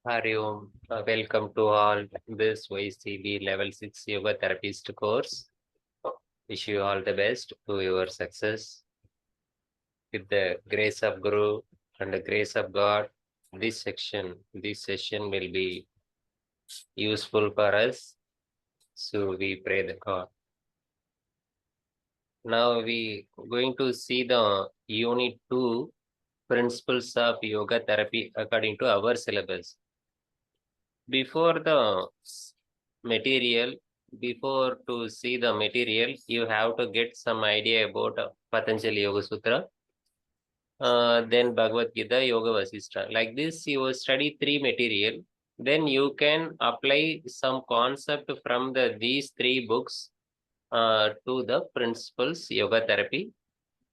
Hari Om. Welcome to all this YCB Level 6 Yoga Therapist course. Wish you all the best to your success. With the grace of Guru and the grace of God, this session will be useful for us. So we pray the God. Now we going to see the Unit 2 Principles of Yoga Therapy according to our syllabus. Before to see the material, you have to get some idea about Patanjali Yoga Sutra, then Bhagavad Gita, Yoga Vasishtha. Like this, you will study 3 material. Then you can apply some concept from these 3 books to the principles yoga therapy.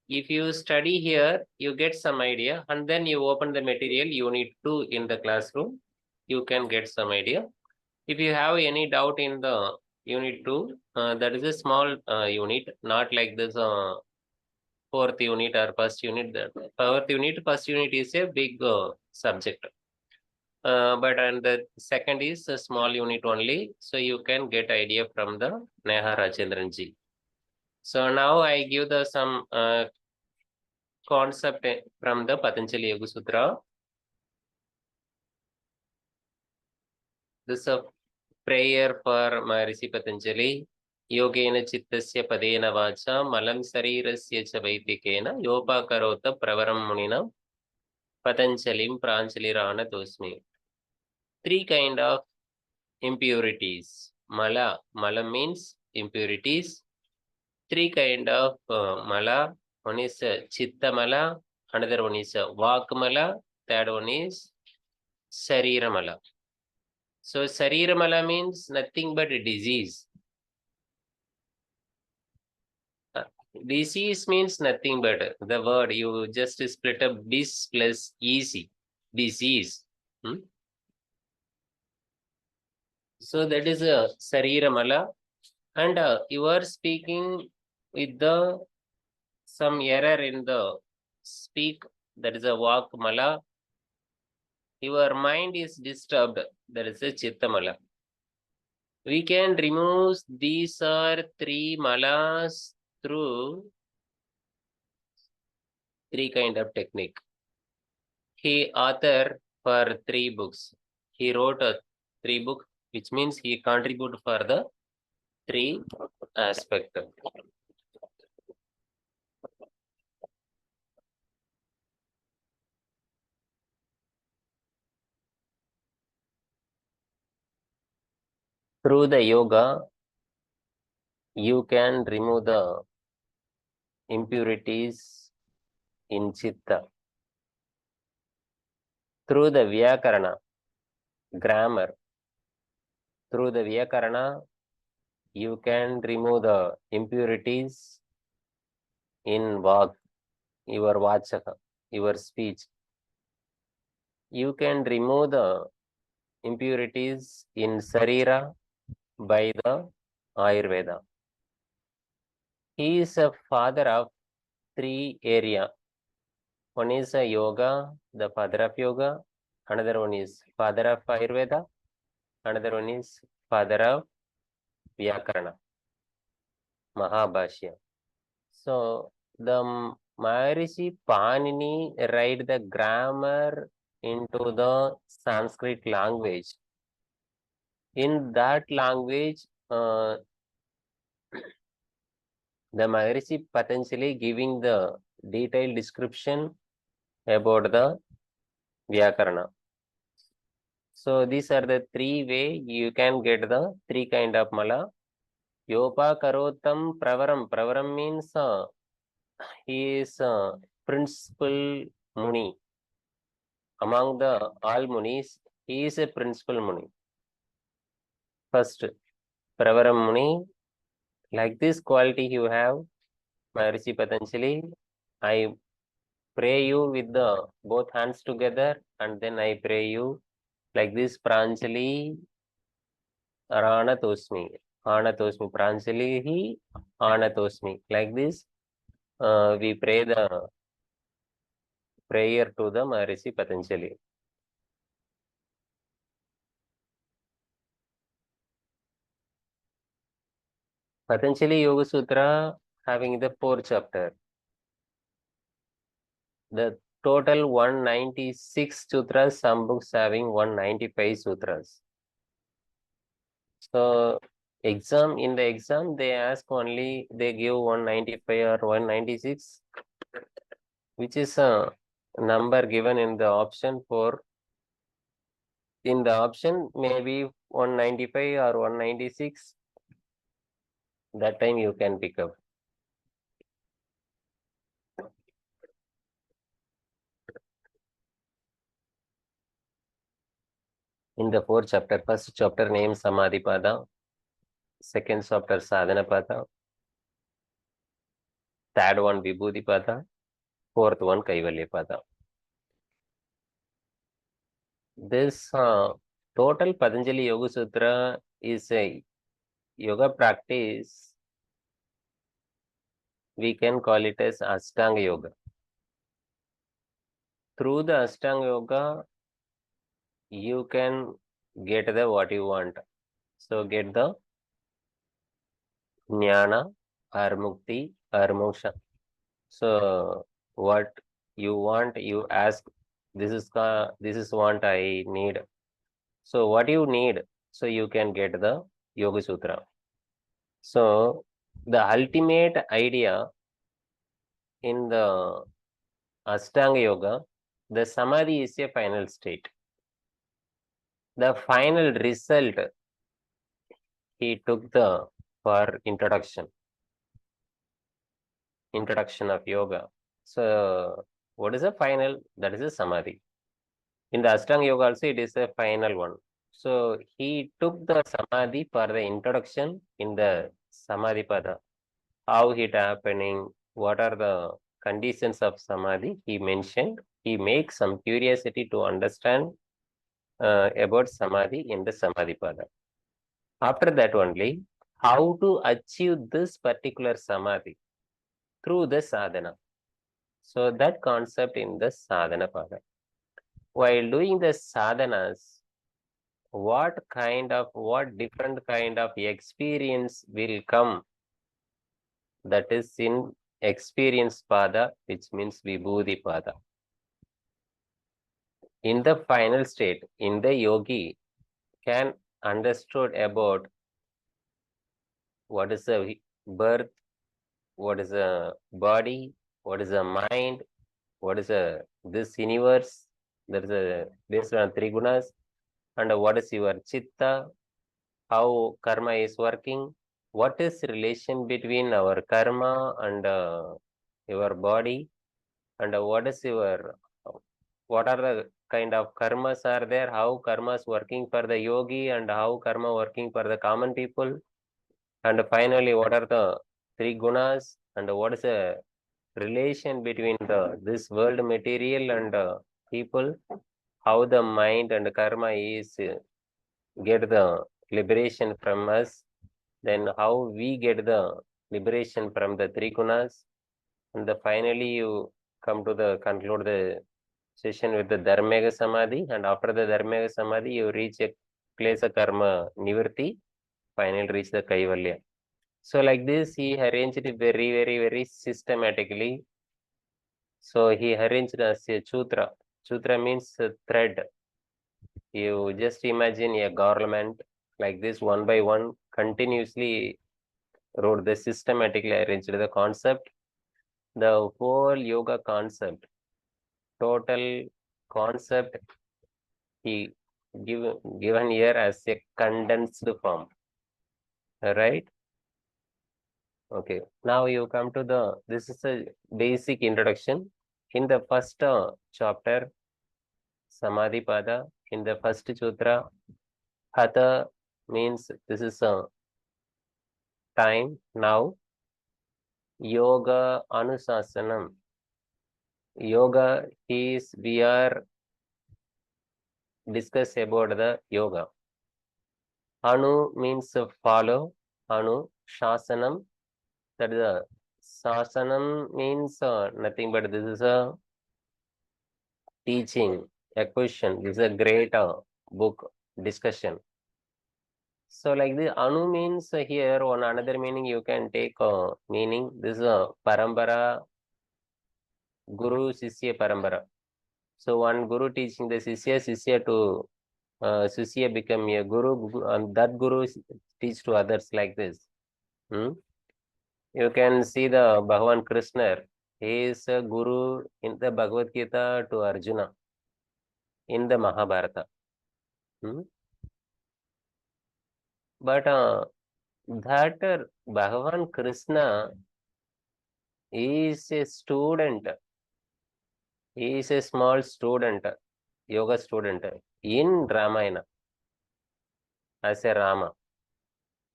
If you study here, you get some idea, and then you open the material Unit 2 in the classroom. You can get some idea. If you have any doubt in the Unit 2, that is a small unit, not like this 4th unit or first unit. The first unit is a big subject. But and the second is a small unit only, so you can get idea from the Neha Rajendran ji. So now I give the some concept from the Patanjali Yoga Sutra. This is a prayer for Maharishi Patanjali. Yogena chittasya padena vacha malam sarirasya cha vaitikena yopakarota pravaram munina Patanjalim pranjalirana tosmi. 3 kind of impurities. Mala means impurities. 3 kind of mala. One is chitta mala, another one is vak mala, third one is sarira mala. So sarira mala means nothing but disease. Disease means nothing but the word you just split up dis plus easy. Disease. So that is a sarira mala, and you are speaking with the some error in the speak, that is a vak mala. Your mind is disturbed, that is a chitta mala. We can remove these 3 malas through 3 kind of technique. He author for 3 books. He wrote 3 books, which means he contribute for the 3 aspect. Through the yoga, you can remove the impurities in chitta. Through the Vyakarana, grammar, through the Vyakarana, you can remove the impurities in Vak, your Vachaka, your speech. You can remove the impurities in Sarira by the Ayurveda. He is a father of 3 areas. One is a yoga, the father of yoga. Another one is father of Ayurveda. Another one is father of Vyakarana, Mahabhashya. So the Maharishi Panini write the grammar into the Sanskrit language. In that language, the Maharishi Patanjali giving the detailed description about the Vyakarana. So these are the 3 ways you can get the 3 kind of mala. Yopa karotam pravaram. Pravaram means he is principal Muni. Among the all Munis, he is a principal Muni. First, Pravaram Muni. Like this quality you have, Maharishi Patanjali. I pray you with the both hands together, and then I pray you like this, Pranjali Aranatosmi. Anatosmi. Pranjali Anatosmi. Like this, we pray the prayer to the Maharishi Patanjali. Patanjali Yoga Sutra having the 4 chapter. The total 196 sutras, some books having 195 sutras. So in the exam they ask only, they give 195 or 196, which is a number given in the option for, in the option maybe 195 or 196. That time you can pick up. In the 4th chapter, first chapter name Samadhipada, second chapter Sadhanapada, third one Vibhudipada, fourth one Kaivalyapada. This total Patanjali Yoga Sutra is a yoga practice. We can call it as Ashtanga Yoga. Through the Ashtanga Yoga, you can get the what you want. So get the Jnana or Mukti or Moksha. So what you want, you ask, this is what I need. So what you need, so you can get the Yoga Sutra. So the ultimate idea in the Ashtanga Yoga, the Samadhi is a final state. The final result he took the for introduction of yoga. So what is the final? That is a Samadhi. In the Ashtanga Yoga also it is a final one. So he took the Samadhi for the introduction in the Samadhi Pada. How it happening, what are the conditions of Samadhi he mentioned. He makes some curiosity to understand about Samadhi in the Samadhi Pada. After that only, how to achieve this particular Samadhi through the sadhana. So that concept in the sadhana pada. While doing the sadhanas, what different kind of experience will come, that is in experience pada, which means vibhuti pada. In the final state, in the yogi can understood about what is the birth, what is the body, what is the mind, what is this universe, there is a based on 3 gunas, and what is your chitta, how karma is working, what is relation between our karma and your body, and what are the kind of karmas are there, how karma is working for the yogi and how karma working for the common people, and finally what are the 3 gunas, and what is the relation between this world material and people, how the mind and karma is get the liberation from us, then how we get the liberation from the 3 gunas, and finally you come to the conclude the session with the Dharmega Samadhi, and after the Dharmega Samadhi you reach a place of karma nivrti, finally reach the Kaivalya. So like this he arranged it very, very, very systematically. So he arranged as a sutra. Sutra means thread. You just imagine a government like this, one by one, continuously wrote the systematically arranged the concept. The whole yoga concept, total concept, he given here as a condensed form. Right? Okay. Now you come to this is a basic introduction. In the first chapter, Samadhi Pada, in the first sutra, Hatha means this is a time now. Yoga Anusasanam. Yoga is, we are discuss about the yoga. Anu means follow. Anu Shasanam. That is a Sasanam means nothing but this is a teaching, a question. This is a great book discussion. So like the Anu means here one another meaning you can take meaning. This is Parambara, Guru, Sisya, Parambara. So one Guru teaching the Sisya, Sisya to Sisya become a Guru, and that Guru teach to others like this. Hmm? You can see the Bhagavan Krishna. He is a Guru in the Bhagavad Gita to Arjuna in the Mahabharata. Hmm? But that Bhagavan Krishna is a student. He is a small student, yoga student in Ramayana as a Rama.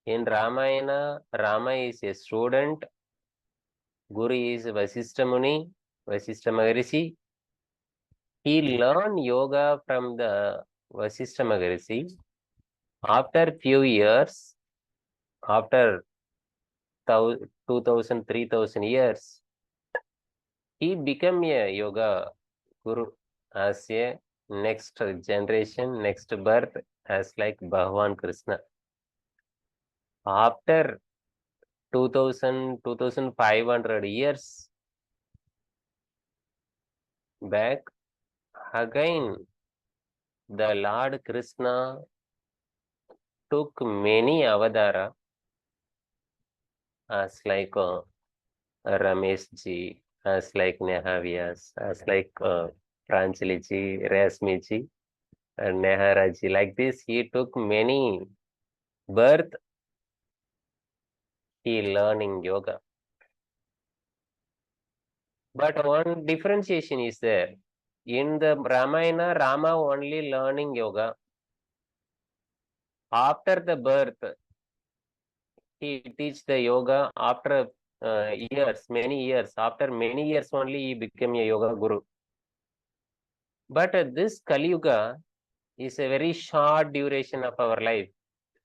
In Ramayana, Rama is a student. Guru is Vasishtha Muni, Vasishtha Maharishi. He learned yoga from the Vasishtha Maharishi. After few years, after 2000, 3000 years, he became a yoga guru as a next generation, next birth as like Bhagavan Krishna. After 2000, 2500 years back, again, the Lord Krishna took many avatara as like Ramesh ji, as like Nehavyas, as like Pranjali ji, Rasmi ji, and Nehara ji. Like this, he took many birth, he learning yoga. But one differentiation is there. In the Ramayana, Rama only learning yoga. After the birth, he teach the yoga after years, many years. After many years only he became a yoga guru. But this Kali Yuga is a very short duration of our life.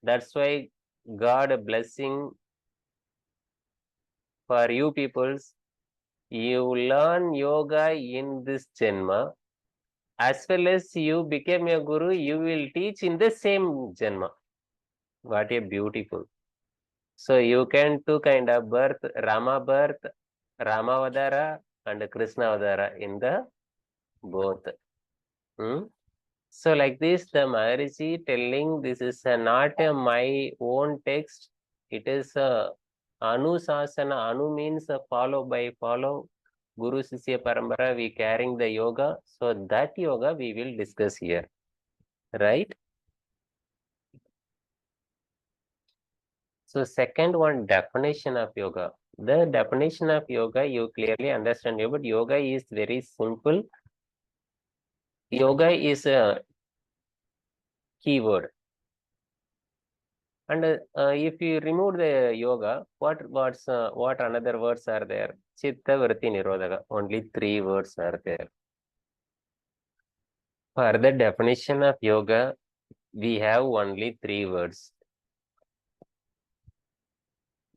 That's why God blessing for you peoples. You learn yoga in this Janma. As well as you became a guru, you will teach in the same Janma. What a beautiful. So you can two kind of birth, Rama Avadara and Krishna Avadara in the both. Hmm? So like this, the Maharishi telling this is not my own text. It is Anusasana. Anu means follow by follow. Guru Sisya Parambara, we carrying the yoga. So that yoga we will discuss here. Right? So second one, definition of yoga. The definition of yoga, you clearly understand, but yoga is very simple. Yoga is a keyword. And if you remove the yoga, what another words are there? Chitta, Vritti, Nirodha. Only 3 words are there. For the definition of yoga, we have only 3 words.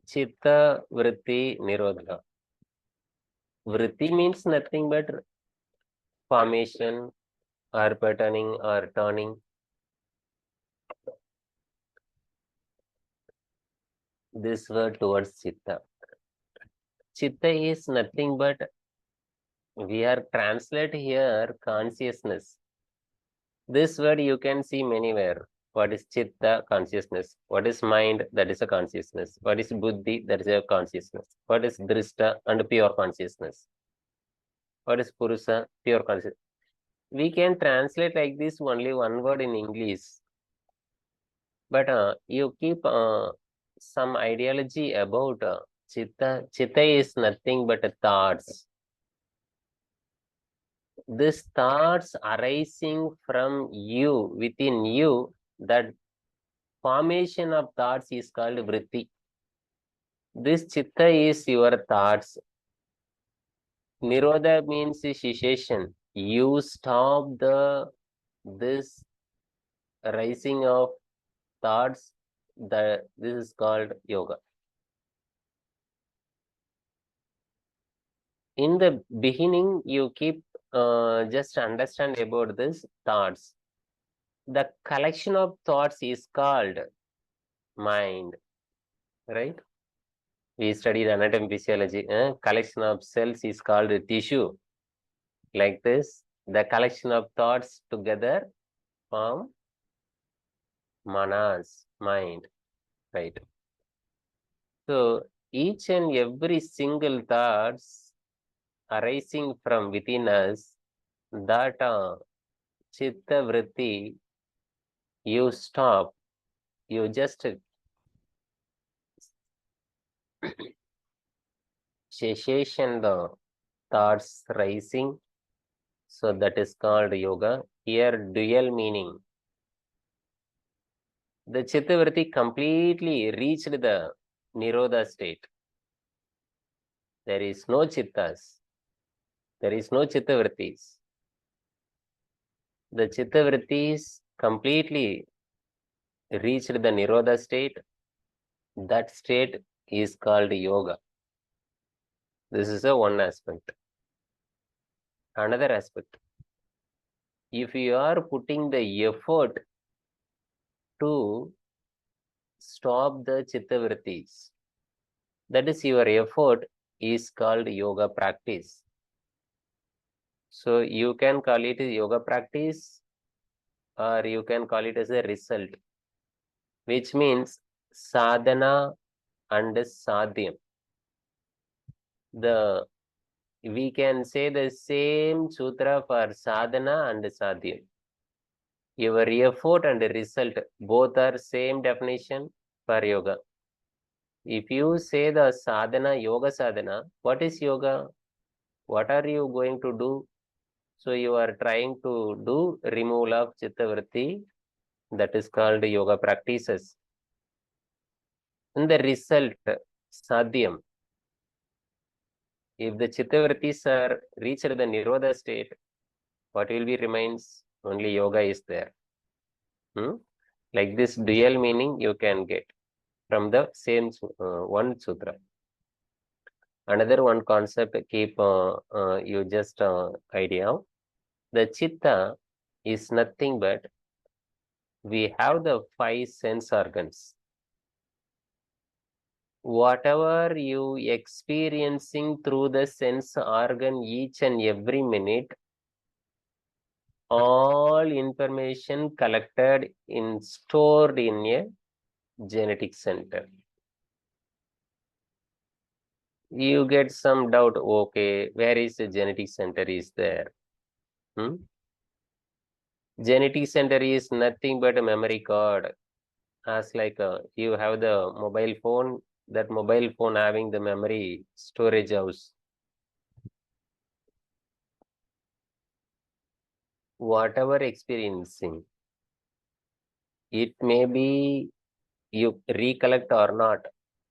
Chitta, Vritti, Nirodha. Vritti means nothing but formation or patterning or turning. This word towards chitta. Chitta is nothing but we are translate here consciousness. This word you can see anywhere. What is chitta? Consciousness. What is mind? That is a consciousness. What is buddhi? That is a consciousness. What is drishta? And pure consciousness. What is purusa? Pure consciousness. We can translate like this only one word in English. But you keep some ideology about chitta. Chitta is nothing but thoughts. These thoughts arising from you, within you, that formation of thoughts is called vritti. This chitta is your thoughts. Nirodha means cessation. You stop this rising of thoughts. This is called yoga. In the beginning, you keep just understand about this thoughts. The collection of thoughts is called mind, right? We studied anatomy, physiology. Collection of cells is called tissue. Like this, the collection of thoughts together form manas, mind, right? So each and every single thoughts arising from within us, that chitta vritti, you stop, you just cessation the thoughts rising. So that is called yoga. Here dual meaning. The chitta vritti completely reached the nirodha state. There is no chittas. There is no chitta vrittis. The chitta vrittis completely reached the nirodha state. That state is called yoga. This is a one aspect. Another aspect, if you are putting the effort to stop the chitta vrittis, that is your effort is called yoga practice. So you can call it yoga practice, or you can call it as a result, which means sadhana and sadhyam. We can say the same sutra for sadhana and sadhyam. Your effort and result both are same definition for yoga. If you say the sadhana, yoga sadhana, what is yoga? What are you going to do? So you are trying to do removal of chitta vritti, that is called yoga practices. And the result, sadhyam. If the chitta vrittis are reached the nirodha state, what will be remains? Only yoga is there. Like this dual meaning you can get from the same one sutra. Another one concept keep you just idea. The chitta is nothing but we have the 5 sense organs. Whatever you experiencing through the sense organ each and every minute, all information collected in stored in a genetic center. You get some doubt, okay, where is the genetic center is there? Genetic center is nothing but a memory card. As like you have the mobile phone, that mobile phone having the memory storage house. Whatever experiencing, it may be you recollect or not,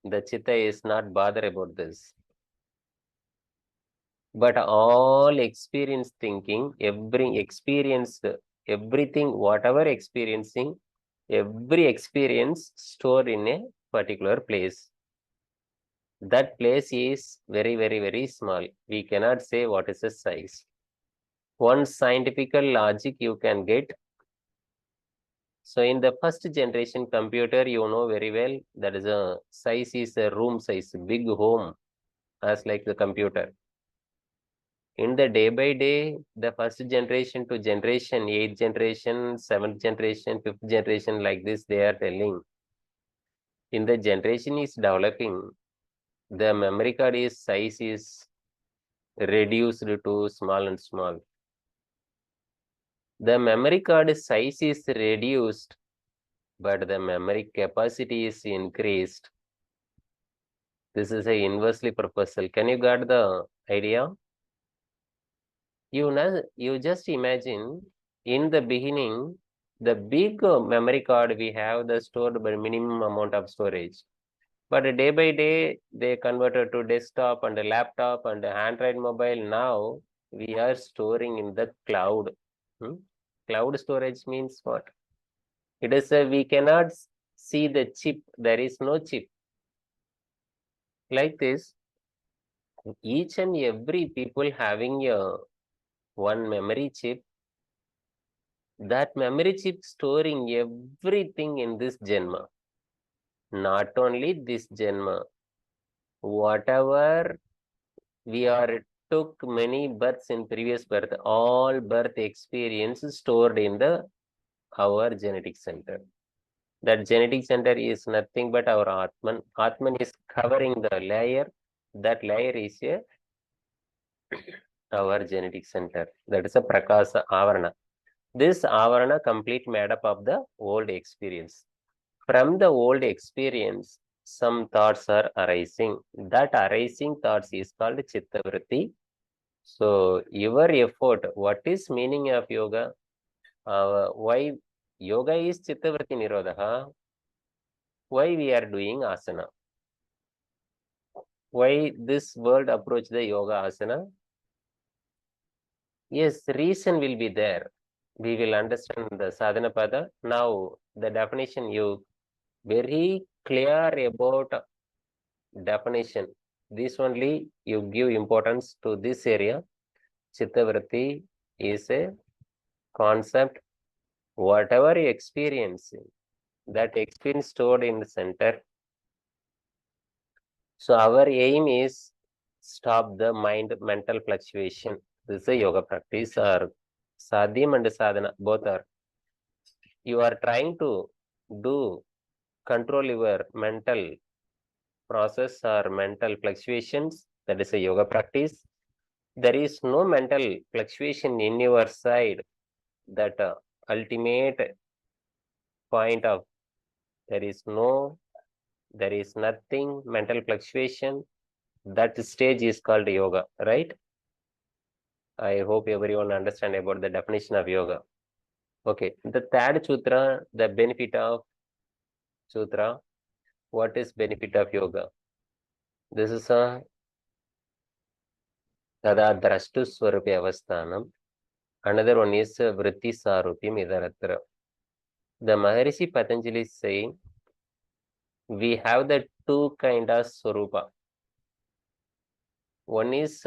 the chitta is not bother about this. But all experience thinking, every experience, everything, whatever experiencing, every experience stored in a particular place. That place is very, very, very small. We cannot say what is the size. One scientific logic you can get. So in the first generation computer, you know very well that is a size is a room size, big home, as like the computer. In the day by day, the first generation to generation, 8th generation, 7th generation, 5th generation, like this, they are telling. In the generation is developing, the memory card is size is reduced to small and small. The memory card size is reduced, but the memory capacity is increased. This is a inversely proportional. Can you get the idea? You just imagine in the beginning, the big memory card we have the stored by minimum amount of storage. But day by day, they converted to desktop and a laptop and a Android mobile. Now we are storing in the cloud. Cloud storage means what? It is we cannot see the chip. There is no chip. Like this, each and every people having a one memory chip. That memory chip storing everything in this Janma. Not only this Janma, whatever we are took many births in previous birth, all birth experience stored in our genetic center. That genetic center is nothing but our Atman. Atman is covering the layer. That layer is our genetic center. That is a Prakasa Avarana. This Avarana complete made up of the old experience. From the old experience, some thoughts are arising. That arising thoughts is called Chitta Vritti. So your effort, what is meaning of yoga? Why yoga is Chitta Vritti Nirodha? Why we are doing asana? Why this world approach the yoga asana? Yes, reason will be there. We will understand the sadhana pada. Now the definition you very clear about definition. This only you give importance to this area. Chitta Vritti is a concept. Whatever you experience, that experience stored in the center. So our aim is stop the mental fluctuation. This is a yoga practice or sadhyam and sadhana, both are. You are trying to do control your mental process or mental fluctuations. That is a yoga practice. There is no mental fluctuation in your side. That ultimate point of there is nothing mental fluctuation. That stage is called yoga, right? I hope everyone understand about the definition of yoga. Okay, the third sutra, the benefit of sutra. What is benefit of yoga? This is a tada drashtu swarupi avasthanam. Another one is vritti sarupim idaratra. The Maharishi Patanjali is saying we have the two kind of swarupa. One is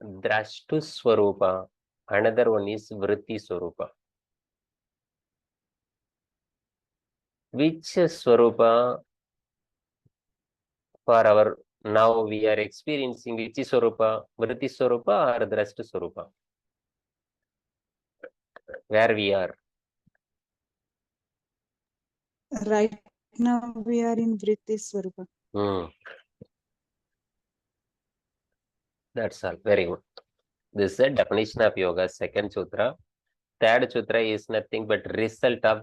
drashtu swarupa. Another one is vritti swarupa. Which swarupa for our now we are experiencing which swarupa, vritti swarupa or drashtu swarupa? Where we are? Right now we are in Vritti Swarupa. That's all. Very good. This is the definition of yoga, second sutra. Third sutra is nothing but result of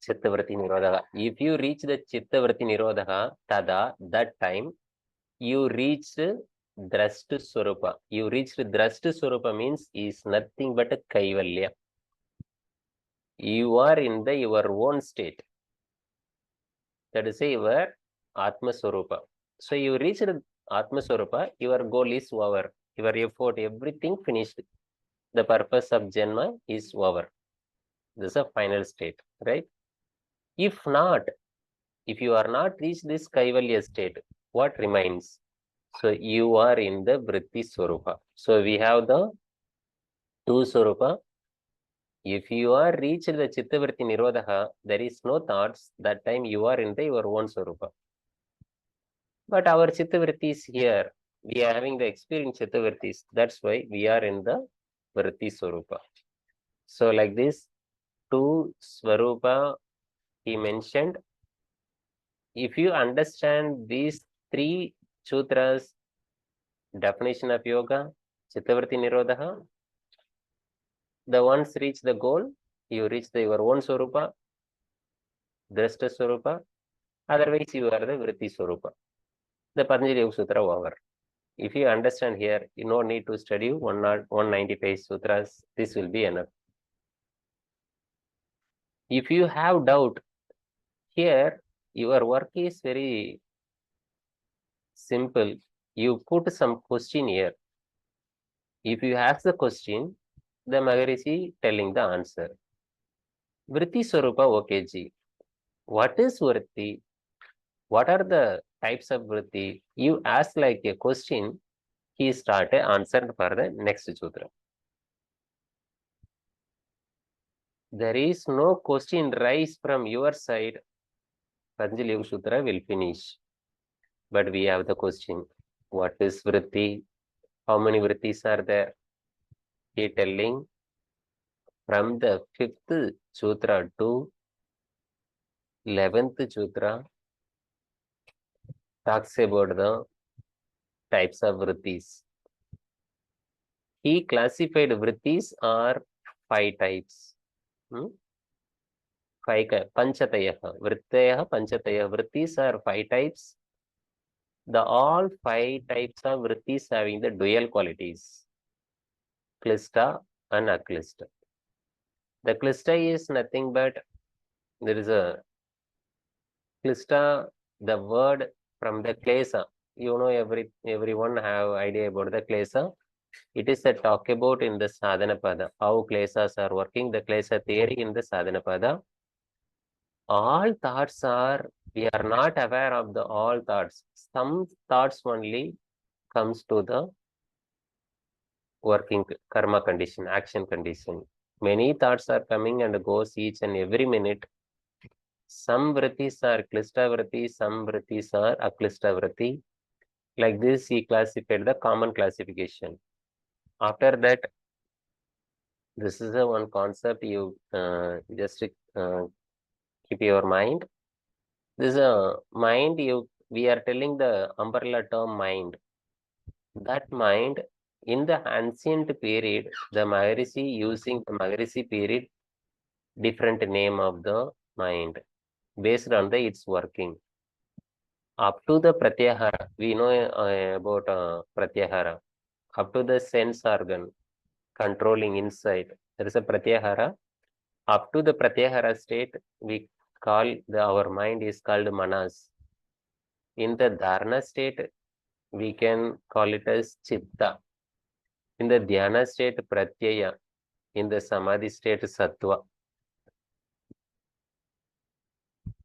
Chitta Vritti Nirodha. If you reach the Chitta Vritti Nirodha, tada, that time, you reach Drashtu Swarupa. You reach Drashtu Swarupa means is nothing but a Kaivalya. You are in your own state. That is your Atma Swarupa. So you reach Atma Swarupa, your goal is over. Your effort, everything finished. The purpose of Janma is over. This is a final state, right? If not, if you are not reached this Kaivalya state, what remains? So you are in the Vritti Swarupa. So we have the two Swarupa. If you are reached the Chitta Vritti Nirodha, there is no thoughts. That time you are in your own Swarupa. But our Chitta Vritti is here. We are having the experience Chitta Vrittis. That's why we are in the Vritti Swarupa. So like this, two Swarupa he mentioned. If you understand these three sutras, definition of yoga, Chittavritti Nirodha, the ones reach the goal, you reach your own Swarupa, Drashta Swarupa, otherwise you are the Vritti Swarupa. The Patanjali Yoga Sutra over. If you understand here, you no need to study 195 sutras, this will be enough. If you have doubt, here your work is very simple. You put some question here. If you ask the question, the Maharishi telling the answer. Vritti Swarupa, okay, ji. What is Vritti? What are the types of Vritti? You ask like a question, he started answering for the next sutra. There is no question rise from your side. Patanjali Yoga Sutra will finish. But we have the question. What is vritti? How many vrittis are there? He telling from the 5th sutra to 11th sutra talks about the types of vrittis. He classified vrittis are 5 types. Panchatayah. Vrittayah, Panchatayah. Vrittis are 5 types. The all 5 types of vrittis having the dual qualities. Klista and aklista. The klista is nothing but, there is a klista, the word from the klesa. You know, everyone have idea about the klesa. It is a talk about in the sadhana pada, how klesas are working, the klesa theory in the sadhana pada. All thoughts are, we are not aware of the all thoughts. Some thoughts only comes to the working karma condition, action condition. Many thoughts are coming and goes each and every minute. Some vrittis are klista vritti, some vrittis are aklista vritti. Like this, he classified the common classification. After that, this is the one concept you just keep your mind. This is a mind, we are telling the umbrella term mind. That mind, in the ancient period, the Maharishi using the Maharishi period, different name of the mind based on the its working. Up to the pratyahara, we know about pratyahara. Up to the sense organ controlling inside, there is a pratyahara. Up to the pratyahara state, we call our mind is called manas. In the dharana state, we can call it as chitta. In the dhyana state, pratyaya. In the samadhi state, sattva.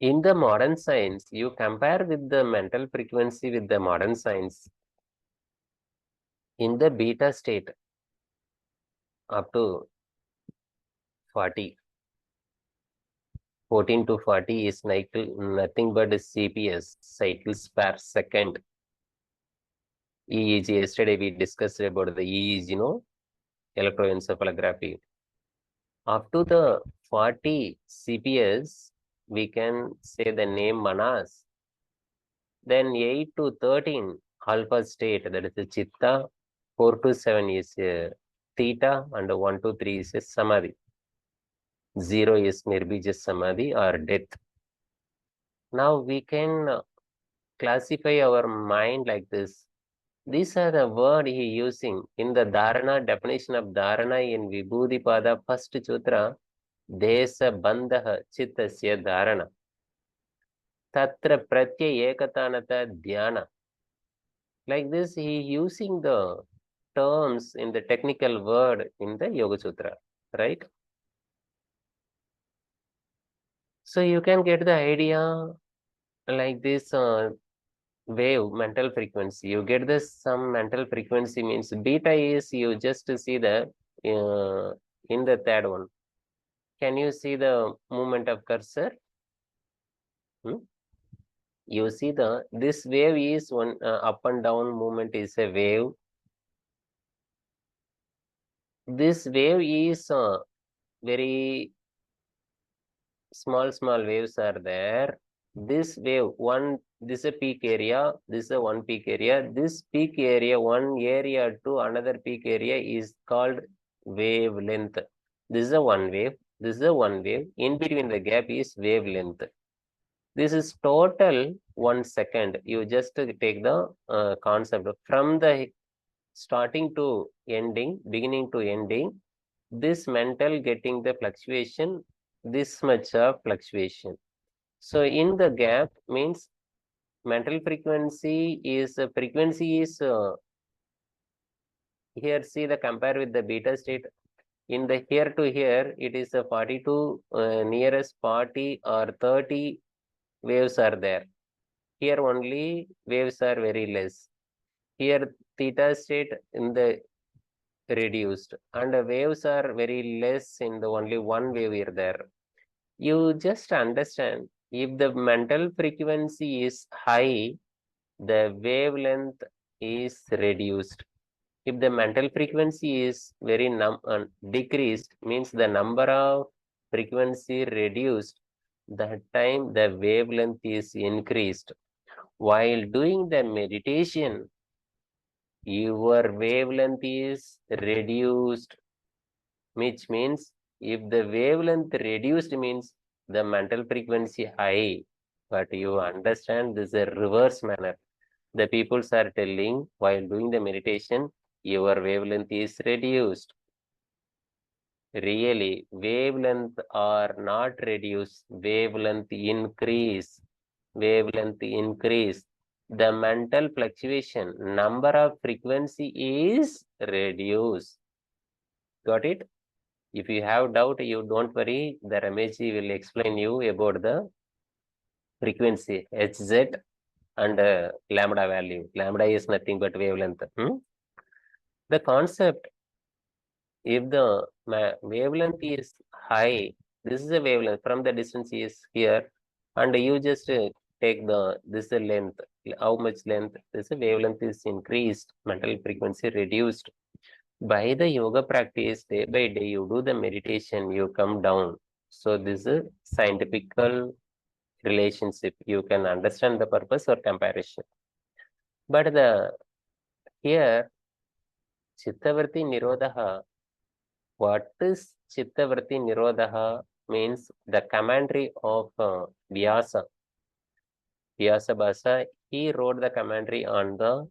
In the modern science, you compare with the mental frequency with the modern science. In the beta state, up to 40, 14 to 40 is like nothing but CPS, cycles per second. EEG, yesterday we discussed about the EEG, electroencephalography. Up to the 40 CPS, we can say the name manas. Then 8 to 13 alpha state, that is the chitta. 4 to 7 is theta, and 1 to 3 is samadhi. 0 is nirbija samadhi or death. Now we can classify our mind like this. These are the word he using in the dharana, definition of dharana in Vibhudipada first sutra. Desa bandha chittasya dharana. Tatra pratyaya ekatanata dhyana. Like this, he using the terms in the technical word in the Yoga Sutra, right? So you can get the idea like this wave, mental frequency. You get this some mental frequency means beta is, you just see the in the third one. Can you see the movement of cursor? You see this wave is one up and down movement is a wave. This wave is very small waves are there. This wave, this is a peak area, this is a one peak area. This peak area, one area to another peak area is called wavelength. This is a one wave, this is a one wave. In between the gap is wavelength. This is total 1 second. You just take the concept from the starting to ending, beginning to ending. This mental getting the fluctuation, this much of fluctuation. So in the gap means mental frequency is here, see the compare with the beta state. In the here to here, it is a 42 nearest 40 or 30 waves are there. Here only waves are very less. Here theta state in the reduced, and the waves are very less in the only one wave here there. You just understand If the mental frequency is high, the wavelength is reduced. If the mental frequency is very decreased, means the number of frequency reduced, that time the wavelength is increased. While doing the meditation, your wavelength is reduced, which means if the wavelength reduced means the mental frequency high. But you understand this is a reverse manner. The peoples are telling while doing the meditation, your wavelength is reduced. Really, wavelength are not reduced, wavelength increase. Wavelength increase. The mental fluctuation, number of frequency is reduced. Got it? If you have doubt, you don't worry. The Rameshi will explain you about the frequency, Hz and lambda value. Lambda is nothing but wavelength. The concept, if the wavelength is high, this is a wavelength from the distance is here, and you just take this is length. How much length? This wavelength is increased, mental frequency reduced. By the yoga practice, day by day, you do the meditation, you come down. So this is scientific relationship. You can understand the purpose or comparison. But here, Chittavarti Nirodha, what is Chittavarti Nirodha means the commentary of Vyasa. Vyasa Bhasa, he wrote the commentary on the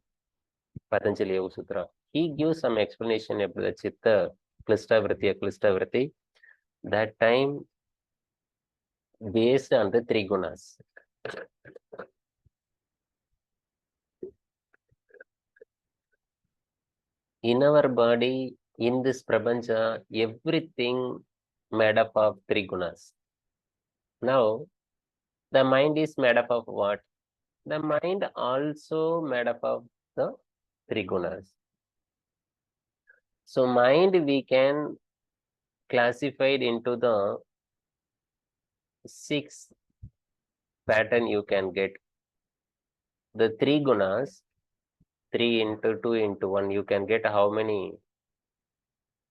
Patanjali Yoga Sutra. He gives some explanation about the Chitta, Klistavrti. That time based on the three gunas. In our body, in this prapancha, everything made up of three gunas. Now, the mind is made up of what? The mind also made up of the three gunas. So, mind we can classify it into the 6 pattern you can get. The three gunas, 3 into 2 into 1, you can get how many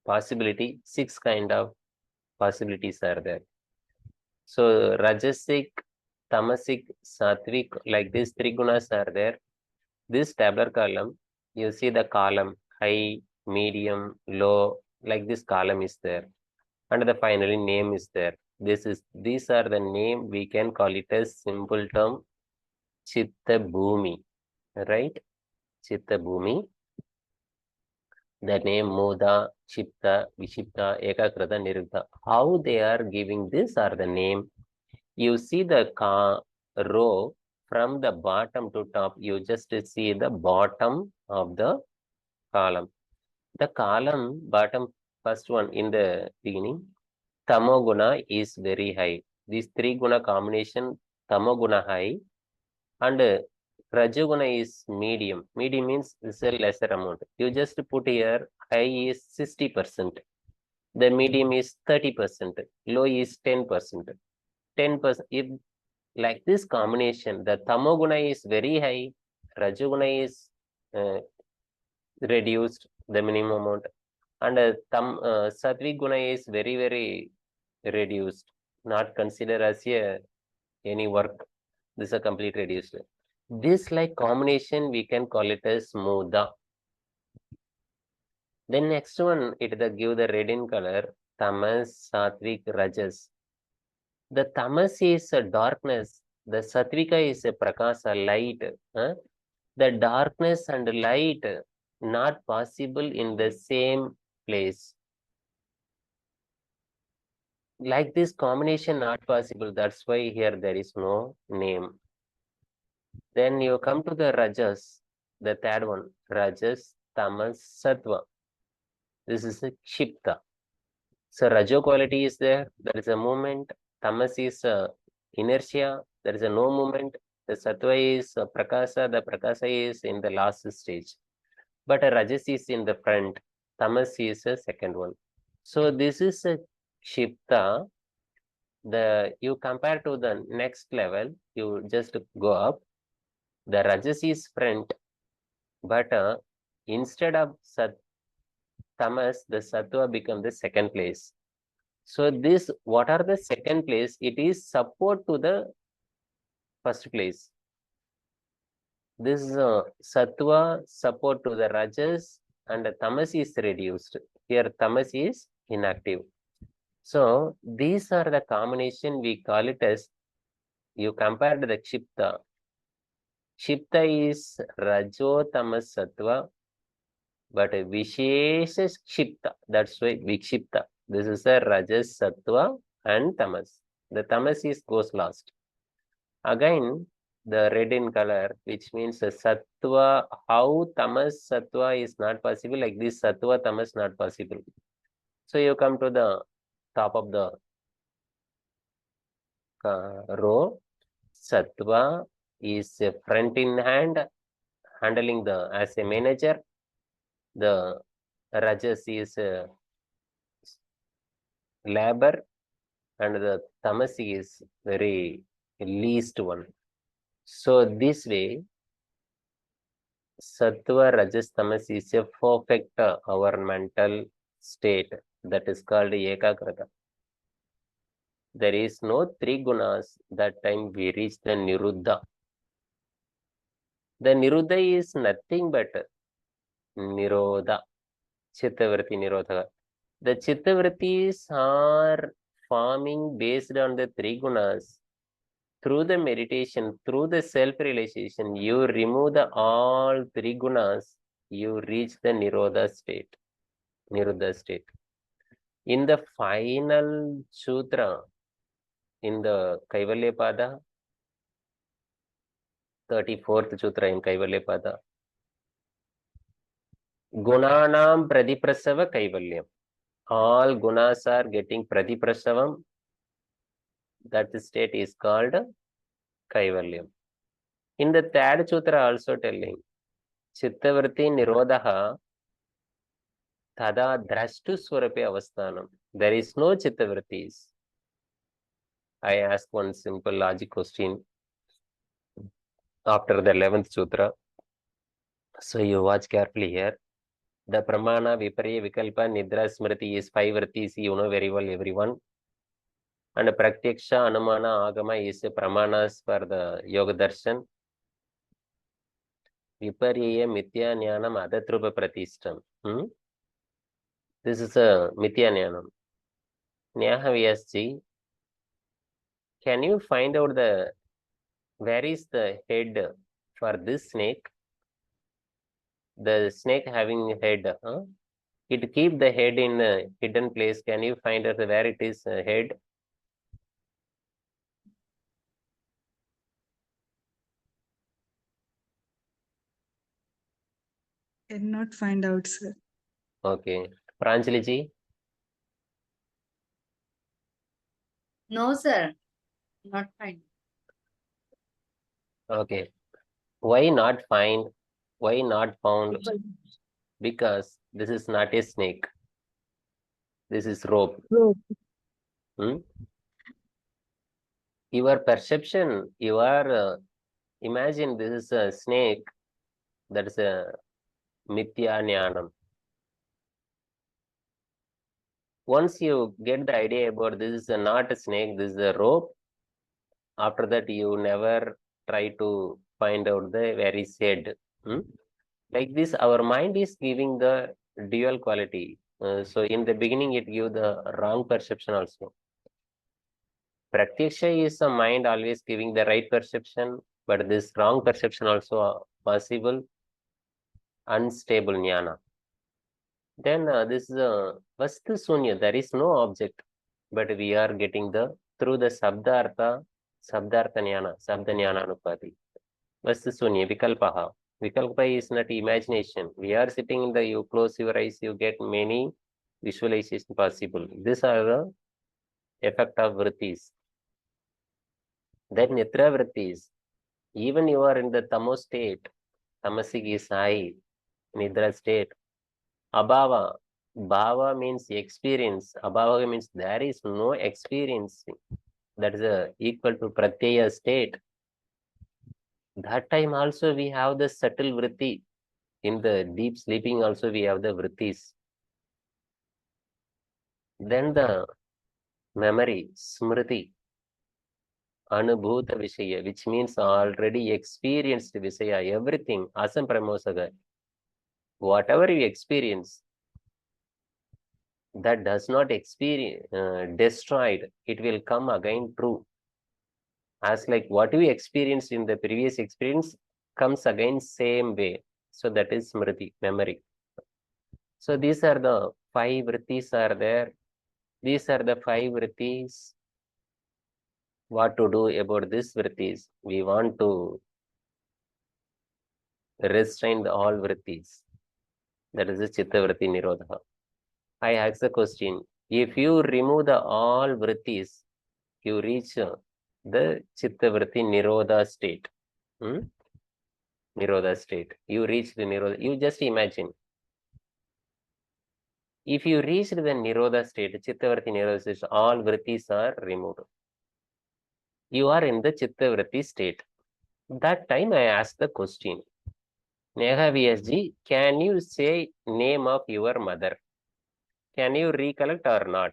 possibility? 6 kind of possibilities are there. So Rajasic, Tamasic, Sattvic, like these 3 gunas are there. This tabular column, you see the column high, medium, low, like this column is there. And the finally name is there. These are the name, we can call it as simple term Chitta Bhumi, right? Chitta Bhumi. The name Moda, Chipta, Vishipta, Ekakrata, Nirukta. How they are giving this are the name. You see the row from the bottom to top. You just see the bottom of the column. The column bottom first one in the beginning, Tamoguna is very high. These 3 guna combination, Tamoguna high, and Rajoguna is medium. Medium means this is a lesser amount. You just put here high is 60%. The medium is 30%. Low is 10%. 10%. If like this combination, the Tamoguna is very high, Rajoguna is reduced, the minimum amount, and Sattvic Guna is very, very reduced, not considered as any work. This is a complete reduced. This like combination we can call it as Muda. Then next one, it give the red in color, Tamas, Sattvic, Rajas. The Tamas is a darkness, the Sattvika is a Prakasa, light. The darkness and light not possible in the same place. Like this combination not possible, that's why here there is no name. Then you come to the Rajas, the third one, Rajas, Tamas, Sattva. This is a Kshipta. So Rajo quality is there, there is a movement. Tamas is inertia, there is a no movement. The Sattva is Prakasa, the Prakasa is in the last stage. But Rajas is in the front, Tamas is a second one. So this is a Kshipta. you compare to the next level, you just go up. The rajas is front, but instead of tamas, the sattva become the second place. So this, what are the second place? It is support to the first place. This sattva support to the rajas and the tamas is reduced. Here tamas is inactive. So these are the combination, we call it as, you compare to the kshipta. Kshipta is rajo tamas sattva, but vishesha kshipta. That's why vikshipta. This is a rajas sattva and tamas. The tamas is goes last. Again, the red in color, which means a sattva, how tamas sattva is not possible, like this sattva tamas not possible. So you come to the top of the row. Sattva is a front in hand, handling the as a manager. The rajas is a labor, and the tamas is very least one. So this way, sattva, rajas, tamas is a perfect our mental state, that is called ekagrata. There is no three gunas. That time we reach the niruddha. The niruddha is nothing but nirodha, chittavritti nirodha. The chittavrittis are forming based on the three gunas. Through the meditation, through the self-realization, you remove the all three gunas, you reach the nirodha state, niruddha state. In the final sutra, in the Kaivalya Pada, 34th sutra in Kaivalya Pada, Gunanam Pradiprasava Kaivalyam. All gunas are getting Pradiprasavam. That state is called Kaivalyam. In the third sutra also telling, Chittavritti Nirodha Tada Drashtu Swarape Avasthanam. There is no Chittavrittis. I ask one simple logic question after the 11th sutra. So you watch carefully here. The Pramana, Viparya, Vikalpa, Nidra, Smriti is 5 vrittis, you know very well, everyone. And Pratyaksha, Anumana, Agama is Pramanas for the Yoga Darshan. Viparya, Mithya, Jnanam, Adatrupa Pratishtam. This is a Mithya Jnanam. Nyaha Vyasji, can you find out where is the head for this snake? The snake having head, it keep the head in a hidden place. Can you find out where it is head? Cannot find out, sir. Okay. Pranjali ji? No, sir. Not fine. Okay. Why not find? Why not found? Because this is not a snake. This is rope. Your perception, imagine this is a snake. That is a Mithya Jnanam. Once you get the idea about this is not a snake, this is a rope, after that you never try to find out the very head. Like this, our mind is giving the dual quality. So in the beginning, it gives the wrong perception also. Pratyaksha is a mind always giving the right perception, but this wrong perception also possible, unstable jnana. Then this is a vastu sunya, there is no object, but we are getting through the sabdartha jnana, sabda jnana anupati. Vastu sunya, vikalpaha. Vikalpa is not imagination. We are sitting in you close your eyes, you get many visualization possible. These are the effect of vrittis. Then nitra vrittis. Even you are in the tamo state, tamasic is high, nidra state. Abhava. Bhava means experience. Abhava means there is no experiencing. that is equal to pratyaya state. That time also we have the subtle vritti. In the deep sleeping also we have the vrittis. Then the memory, smriti, anubhuta vishaya, which means already experienced vishaya, everything, asam pramosaga. Whatever you experience, that does not experience destroyed, it will come again true. As like what we experienced in the previous experience comes again same way. So that is smriti, memory. So these are the 5 vrittis are there. These are the 5 vrittis. What to do about this vrittis? We want to restrain all vrittis. That is the chitta vritti nirodha. I ask the question, if you remove the all vrittis, you reach the chitta vritti nirodha state. Nirodha state. You reach the nirodha. You just imagine. If you reach the nirodha state, chitta vritti nirodha state, all vrittis are removed. You are in the chitta vritti state. That time I ask the question, Neha VSG, can you say name of your mother? Can you recollect or not?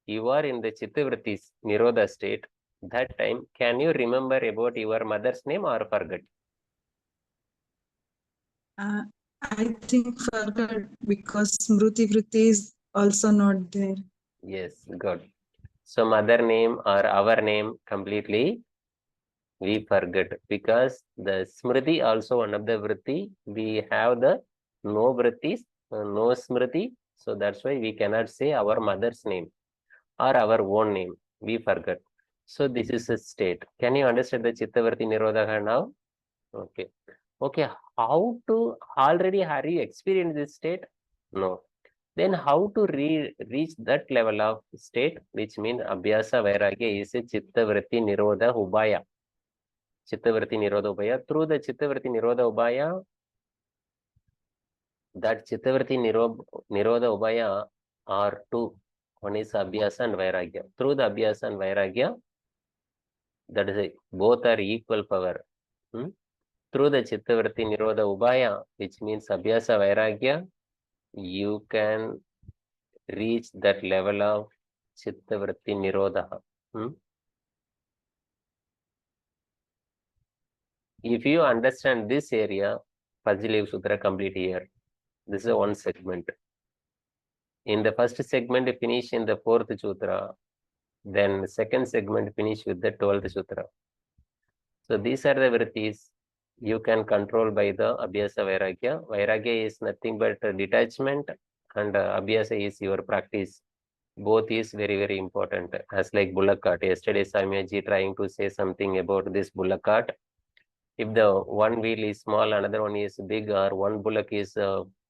You are in the chitta vritti nirodha state. That time, can you remember about your mother's name or forget? I think forgot because Smruti Vritti is also not there. Yes, good. So mother name or our name completely we forget because the smriti also one of the vritti. We have the no vrittis, no smriti. So that's why we cannot say our mother's name or our own name. We forget. So this is a state. Can you understand the chitta vritti nirodha now? Okay. Okay. How to already have you experienced this state? No. Then how to reach that level of state, which means abhyasa vairagya is a chitta vritti nirodha ubaya. Chitta vritti nirodha ubaya. Through the chitta vritti nirodha ubaya, that chitta vritti nirodha ubaya are two. One is abhyasa and vairagya. Through the abhyasa and vairagya, that is both are equal power. Through the chitta vritti nirodha ubaya, which means abhyasa vairagya, you can reach that level of chitta vritti nirodha. If you understand this area, Patanjali Sutra complete here. This is one segment. In the first segment, finish in the 4th Sutra. Then second segment, finish with the 12th Sutra. So these are the vrittis you can control by the abhyasa vairagya. Vairagya is nothing but detachment and abhyasa is your practice. Both is very, very important. As like bullock cart. Yesterday, Samyaji trying to say something about this bullock cart. If the one wheel is small, another one is big, or one bullock is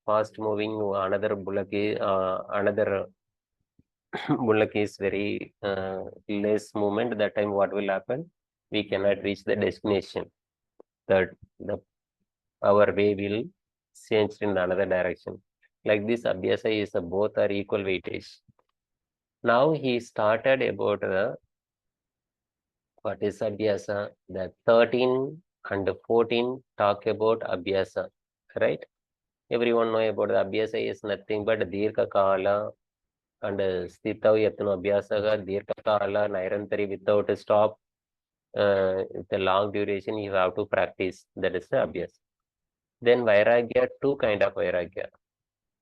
fast moving, another bullock is bullock is very less movement, that time what will happen? We cannot reach the destination. Our way will change in another direction. Like this, abhyasa is both are equal weightage. Now he started about the what is abhyasa? The 13 and 14 talk about abhyasa, right? Everyone know about the abhyasa is nothing but dirgha kala and sthitav yatno abhyasaga dirgha kala nairantari without a stop. The long duration you have to practice. That is the abhyasa. Then vairagya, two kind of vairagya.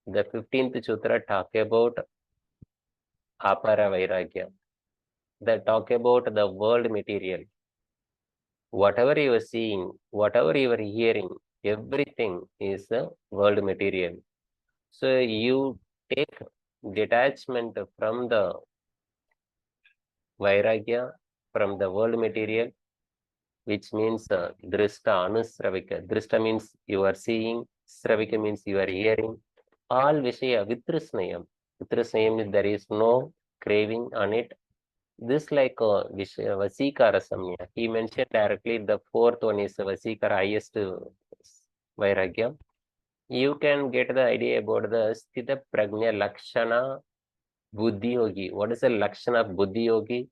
The 15th sutra talk about apara vairagya. That talk about the world material. Whatever you are seeing, whatever you are hearing, everything is the world material. So you take detachment from the vairagya, from the world material, which means drishta anusravika. Drishta means you are seeing, sravika means you are hearing. All vishaya vitrusnayam. Vitrusnayam means there is no craving on it. This like Vasikara Samya. He mentioned directly the 4th one is Vasikara, highest Vairagya. You can get the idea about the Sthita Prajna Lakshana Buddhi Yogi. What is the Lakshana of Buddhi Yogi?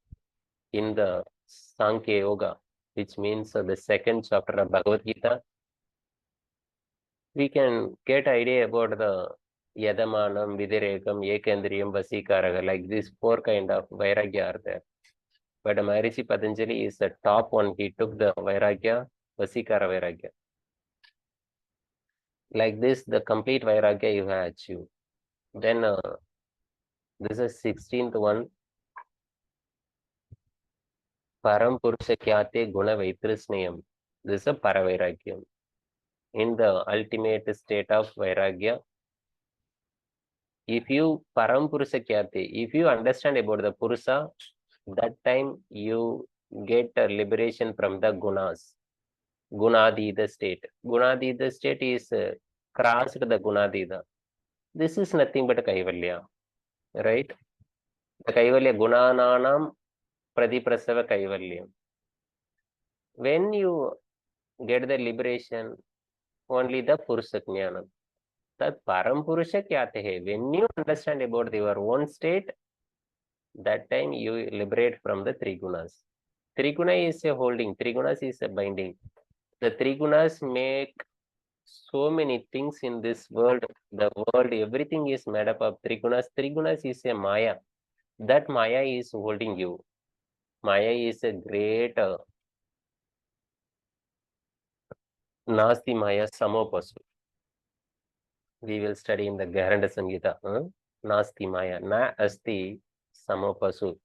in the Sankhya Yoga, which means the second chapter of Bhagavad Gita, we can get idea about the Yadamanam, Vidirekam, Ekendriyam, Vasikaraga, like these four kind of Vairagya are there. But Maharishi Patanjali is the top one. He took the Vairagya, Vasikara Vairagya. Like this, the complete Vairagya you have achieved. Then this is 16th one. Param Purusha Kyate Guna Vaitrisneyam. This is a Paravairagyam. In the ultimate state of Vairagya, if you Param Purusha Kyate, if you understand about the Purusa, that time you get a liberation from the Gunas. Gunadida state. Gunadida state is crossed the Gunadida. This is nothing but Kaivalya, right? The Kaivalya Gunananam Pradiprasava Kaivalyam. When you get the liberation, only the Purusha Jnanam. That Param Purusha Kyate hai. When you understand about your own state, that time you liberate from the three gunas. Three guna is a holding, three gunas is a binding. The three gunas make so many things in this world. The world, everything is made up of three gunas. Three gunas is a Maya. That Maya is holding you. Maya is a great Nasti Maya Samopasu. We will study in the Garanda Samgita. Nasti Maya. Na Asti Samopasu.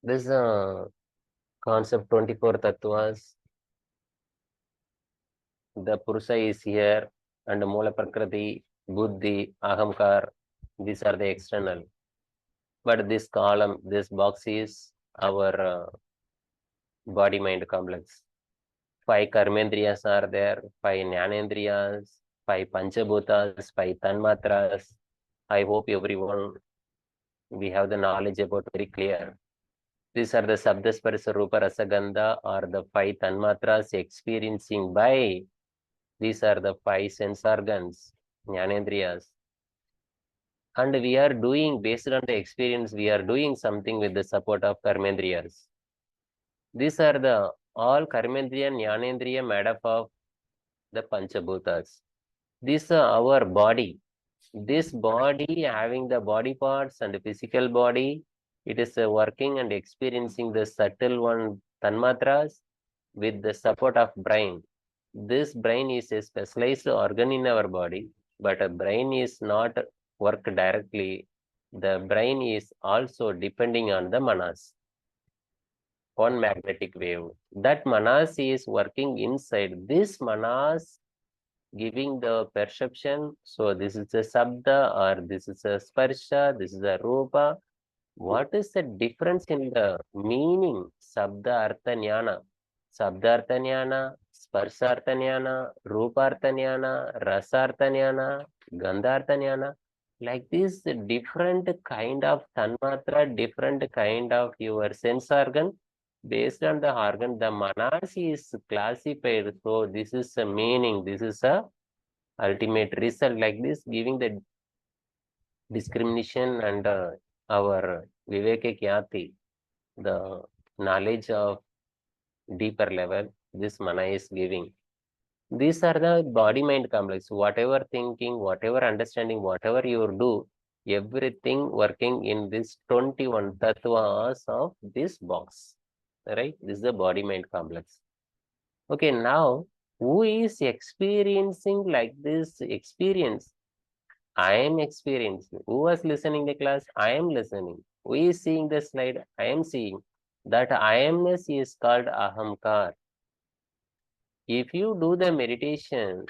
This concept 24 Tattvas. The Purusha is here and Mula Prakriti, Buddhi, Ahamkar. These are the external. But this column, this box is our body-mind complex. 5 karmendriyas are there, 5 jnanendriyas, 5 panchabhutas, 5 tanmatras. I hope everyone, we have the knowledge about very clear. These are the Sabda Sparsa Rupa Rasagandha or the 5 tanmatras experiencing by, these are the 5 sense organs, jnanendriyas. And we are doing, based on the experience, we are doing something with the support of karmendriyas. These are the all karmendriya, jnanendriya made up of the panchabhutas. This is our body. This body having the body parts and the physical body, it is working and experiencing the subtle one tanmatras with the support of brain. This brain is a specialized organ in our body, but a brain is not work directly. The brain is also depending on the manas, on magnetic wave. That manas is working inside. This manas giving the perception. So this is a sabda or this is a sparsha, this is a rupa. What is the difference in the meaning? Sabda artha jnana. Sabda artha jnana, sparsha artha jnana, rupa artha jnana, rasa artha jnana, gandha artha jnana. Like this, different kind of tanmatra, different kind of your sense organ. Based on the organ, the manas is classified. So this is a meaning. This is a ultimate result. Like this, giving the discrimination and our viveke kyati, the knowledge of deeper level, this mana is giving. These are the body-mind complex. Whatever thinking, whatever understanding, whatever you do, everything working in this 21 tattvas of this box. Right? This is the body-mind complex. Okay, now who is experiencing like this experience? I am experiencing. Who was listening the class? I am listening. Who is seeing the slide? I am seeing. That I amness is called ahamkar. If you do the meditation,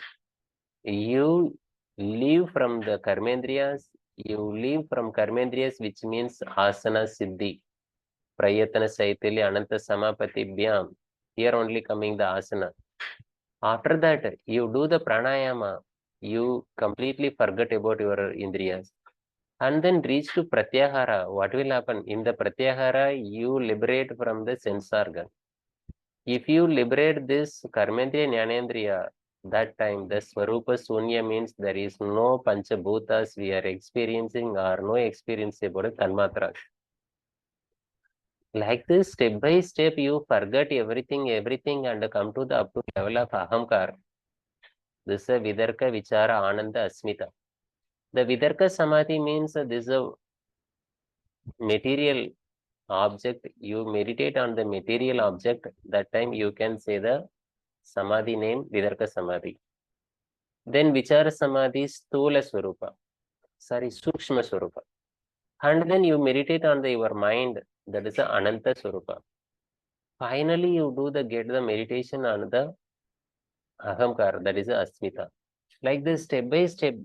you leave from the karmendriyas, you leave from karmendriyas, which means asana siddhi, prayatana saitili ananta samapatibhyam. Here only coming the asana. After that, you do the pranayama, you completely forget about your indriyas. And then reach to pratyahara. What will happen? In the pratyahara, you liberate from the sense organ. If you liberate this karmendriya jnanendriya, that time the swarupa sunya means there is no panchabhutas we are experiencing or no experience about tanmatras. Like this, step by step, you forget everything, and come to the up to level of ahamkar. This is a Vidarka Vichara Ananda Asmita. The Vidarka Samadhi means this is a material object. You meditate on the material object. That time you can say the Samadhi name Vidarka Samadhi. Then Vichara Samadhi Stula Swarupa. Sorry, Sukshma Swarupa. And then you meditate on your mind. That is the Ananta Swarupa. Finally, you get the meditation on the Ahamkar. That is the Asmita. Like this, step by step,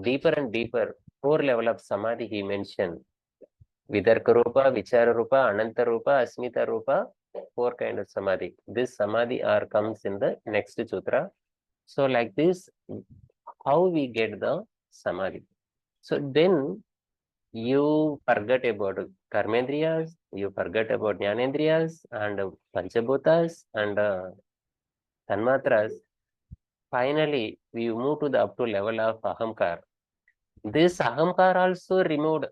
deeper and deeper, 4 level of Samadhi he mentioned. Vidarka Rupa, Vichara Rupa, Ananta Rupa, Asmita Rupa, 4 kind of Samadhi. This Samadhi comes in the next Sutra. So like this, how we get the Samadhi? So then you forget about Karmendriyas, you forget about Jnanendriyas and Panchabhutas and Tanmatras. Finally, we move to the up to level of Ahamkar. This Ahamkar also removed.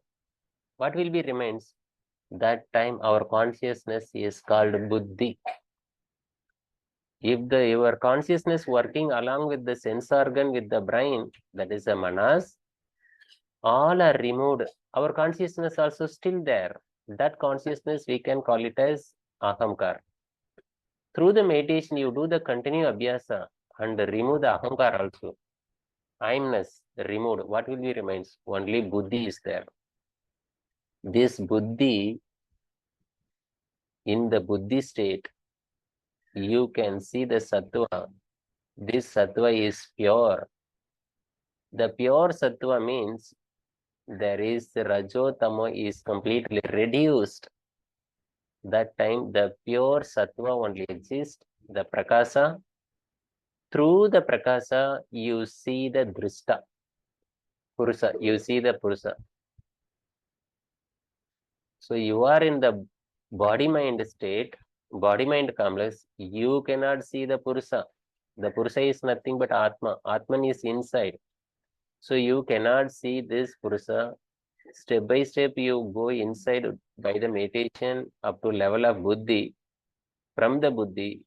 What will be remains? That time our consciousness is called Buddhi. If your consciousness working along with the sense organ with the brain, that is a manas, all are removed. Our consciousness also still there. That consciousness we can call it as Ahamkar. Through the meditation, you do the continued abhyasa and remove the Ahamkar also. I-ness removed. What will be remains? Only Buddhi is there. This Buddhi, in the Buddhi state, you can see the Sattva. This Sattva is pure. The pure Sattva means there is Rajo Tamo is completely reduced. That time the pure Sattva only exists. The Prakasa. Through the Prakasa, you see the Drishta. Purusa. You see the Purusa. So you are in the body-mind state, body-mind complex. You cannot see the Purusa. The Purusa is nothing but Atma. Atman is inside. So you cannot see this Purusa. Step by step, you go inside by the meditation up to level of Buddhi. From the Buddhi,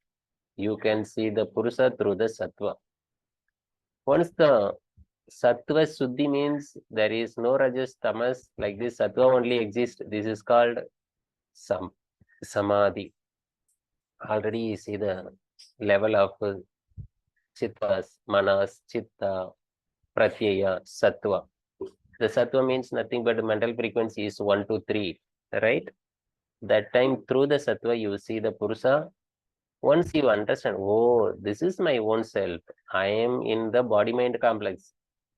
you can see the Purusa through the Sattva. Once the Sattva Suddhi means there is no Rajas, Tamas, like this Sattva only exists. This is called Samadhi. Already you see the level of Chittas, Manas, Chitta, Pratyaya, Sattva. The Sattva means nothing but mental frequency is 1 to 3, right? That time through the Sattva you see the Purusa. Once you understand, oh, this is my own self. I am in the body-mind complex.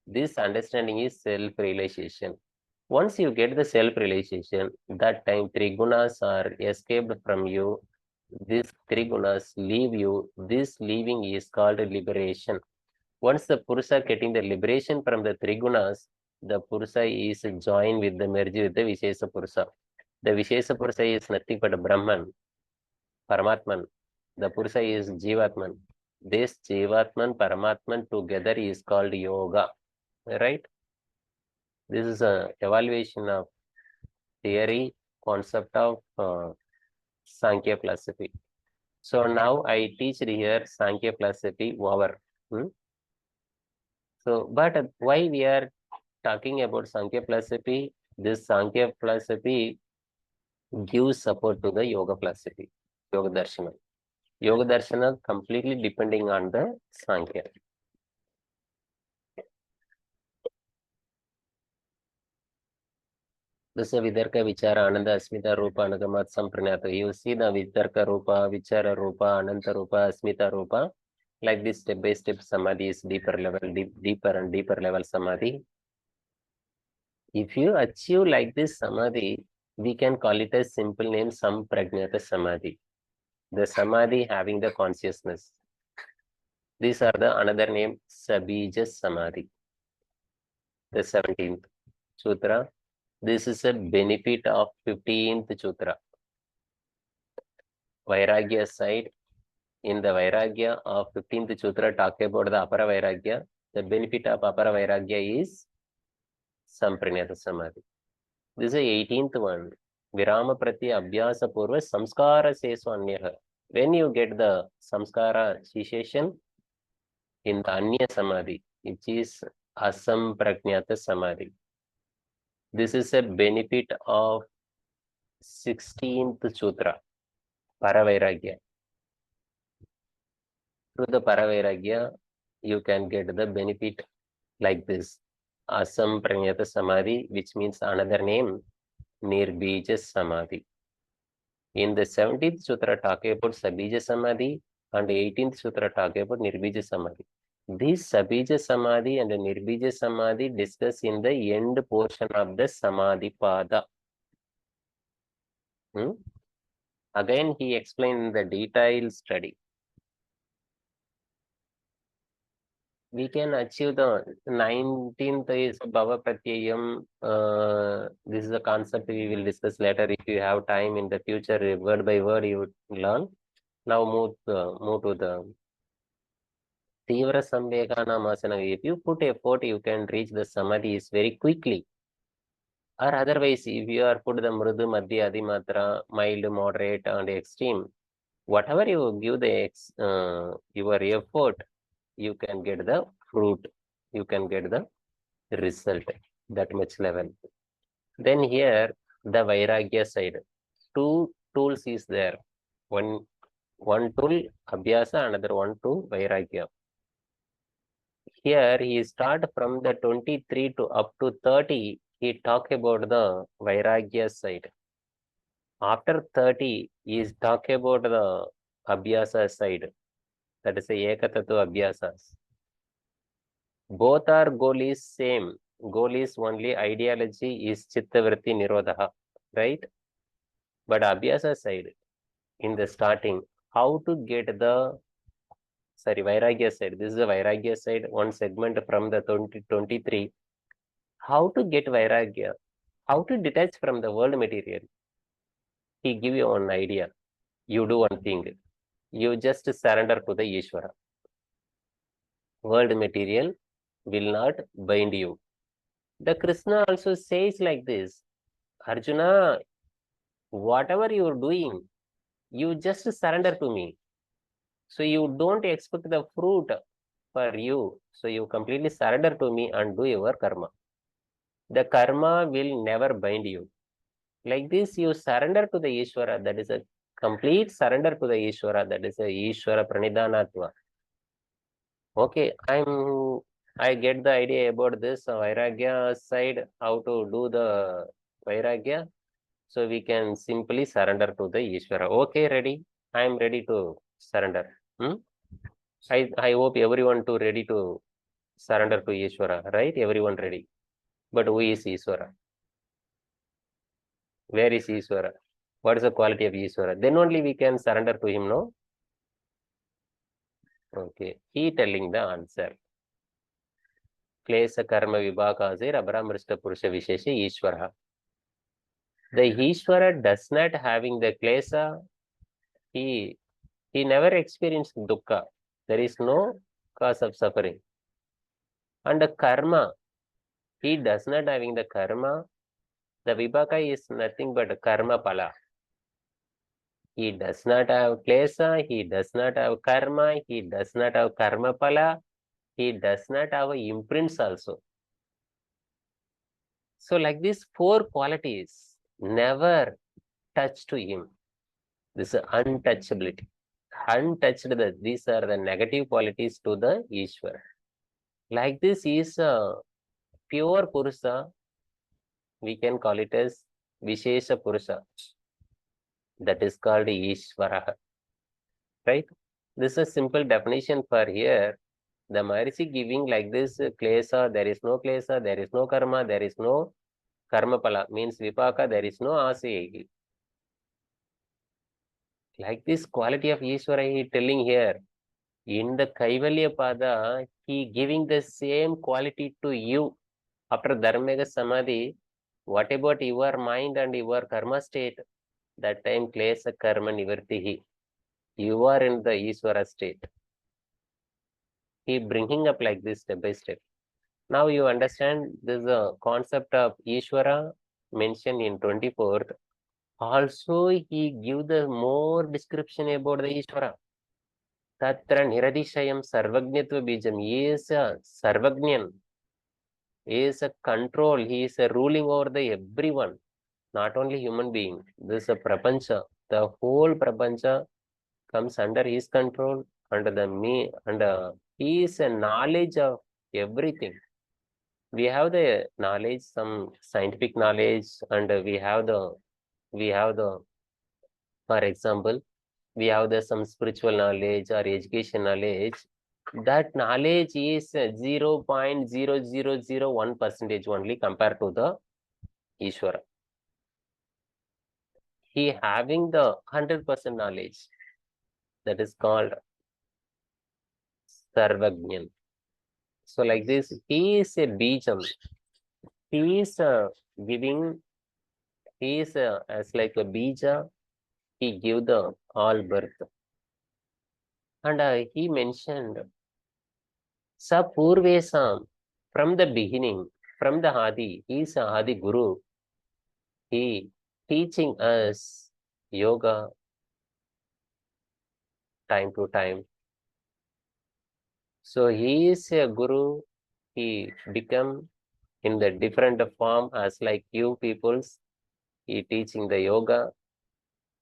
This understanding is self-realization. Once you get the self-realization, that time 3 gunas are escaped from you. These 3 gunas leave you. This leaving is called liberation. Once the Purusa getting the liberation from the 3 gunas, the Purusa is joined with the merge with the Vishesa Purusa. The Vishesa Purusa is nothing but a Brahman, Paramatman. The Purusa is Jivatman. This Jivatman, Paramatman together is called Yoga, right? This is an evaluation of theory, concept of Sankhya philosophy. So now I teach here Sankhya philosophy over. So, but why we are talking about Sankhya philosophy? This Sankhya philosophy gives support to the Yoga philosophy, Yoga Darshana. Yoga Darshana completely depending on the Sankhya. This is Vidarka Vichara Ananda Asmita Rupa Anagamat Sampranata. You see the Vidarka Rupa, Vichara Rupa, Ananta Rupa, Asmita Rupa. Like this step by step Samadhi is deeper level, deeper and deeper level Samadhi. If you achieve like this Samadhi, we can call it a simple name Sampragnata Samadhi. The Samadhi having the consciousness. These are the another name Sabija Samadhi. The 17th Sutra. This is a benefit of 15th Sutra. Vairagya side. In the Vairagya of 15th Sutra, talk about the Apara Vairagya. The benefit of Apara Vairagya is Sampranata Samadhi. This is the 18th one. Virama prati abhyasa purva samskara sesu anyaha. When you get the samskara cessation in the anya samadhi, which is asampragnata samadhi. This is a benefit of 16th Sutra, Paravairagya. Through the Paravairagya, you can get the benefit like this. Asampragnata samadhi, which means another name, Nirbija samadhi. In the 17th Sutra, talk about Sabija samadhi, and 18th Sutra, talk about Nirbija samadhi. This Sabija samadhi and Nirbija samadhi discuss in the end portion of the samadhi pada. Again, he explained the detailed study. We can achieve the 19th is Bhava Pratyayam. This is a concept we will discuss later. If you have time in the future, word by word you would learn. Now move to the Tivra Samvekanam Asana. If you put effort, you can reach the samadhis very quickly. Or otherwise, if you are put the Mrudu, Madhya, Adimatra, mild, moderate, and extreme, whatever you give the your effort, you can get the fruit, you can get the result, that much level. Then here, the Vairagya side, two tools is there. One tool, Abhyasa, another one to Vairagya. Here, he start from the 23 to up to 30, he talk about the Vairagya side. After 30, he is talk about the Abhyasa side. That is the Ekatattva Abhyasas. Both are goal is same. Goal is only ideology is Chittavritti Nirodha, right? But Abhyasa side, in the starting, how to get the, Vairagya side. This is the Vairagya side, one segment from the 23. How to get Vairagya? How to detach from the world material? He give you one idea. You do one thing. You just surrender to the Ishvara. World material will not bind you. The Krishna also says like this, Arjuna, whatever you are doing, you just surrender to me. So you don't expect the fruit for you. So you completely surrender to me and do your karma. The karma will never bind you. Like this, you surrender to the Ishvara. That is a complete surrender to the Ishvara. That is a Ishvara Pranidhanatva. Okay, I get the idea about this Vairagya side, how to do the Vairagya. So we can simply surrender to the Ishvara. Okay, ready? I am ready to surrender. I hope everyone to ready to surrender to Ishvara, right? Everyone ready. But who is Ishvara? Where is Ishvara? What is the quality of Ishvara? Then only we can surrender to him, no? Okay, he telling the answer. Klesa karma vibhakasir abramrishta purusha vishesha Ishvara. The Ishvara does not having the klesa, he never experienced dukkha. There is no cause of suffering. And the karma, he does not having the karma. The vibhaka is nothing but karma pala. He does not have klesa, he does not have karma, he does not have karma pala, he does not have imprints also. So like these four qualities never touch to him. This is untouchability. Untouched, these are the negative qualities to the Ishvara. Like this is a pure Purusha. We can call it as Vishesha Purusha. That is called Ishvara. Right? This is a simple definition for here. The Maharishi giving like this klesa, there is no klesa, there is no karma, there is no karma pala, means vipaka, there is no asayagi. Like this quality of Ishvara he telling here. In the Kaivalya Pada, he giving the same quality to you. After Dharmega Samadhi, what about your mind and your karma state? That time klesa karma nivartihi. You are in the Ishvara state. He bringing up like this step by step. Now you understand this concept of Ishvara mentioned in 24th. Also, he give the more description about the Ishvara. Tatra Niradishayam Sarvagnatva Bijam. He is a Sarvagnan. He is a control. He is a ruling over the everyone, not only human being. This is a prapancha. The whole prapancha comes under his control, under the me, and he is a knowledge of everything. We have the knowledge, some scientific knowledge, and we have the, for example, we have the some spiritual knowledge or education knowledge. That knowledge is 0.0001% only compared to the Ishvara. He having the 100% knowledge. That is called Sarvagnan. So like this, he is a bijam. He is giving, he is as like a bija, he give the all birth. And he mentioned, Sa Purvesam, from the beginning, from the Adi, he is a Adi Guru. He teaching us yoga time to time. So he is a Guru. He become in the different form as like you peoples. He teaching the yoga.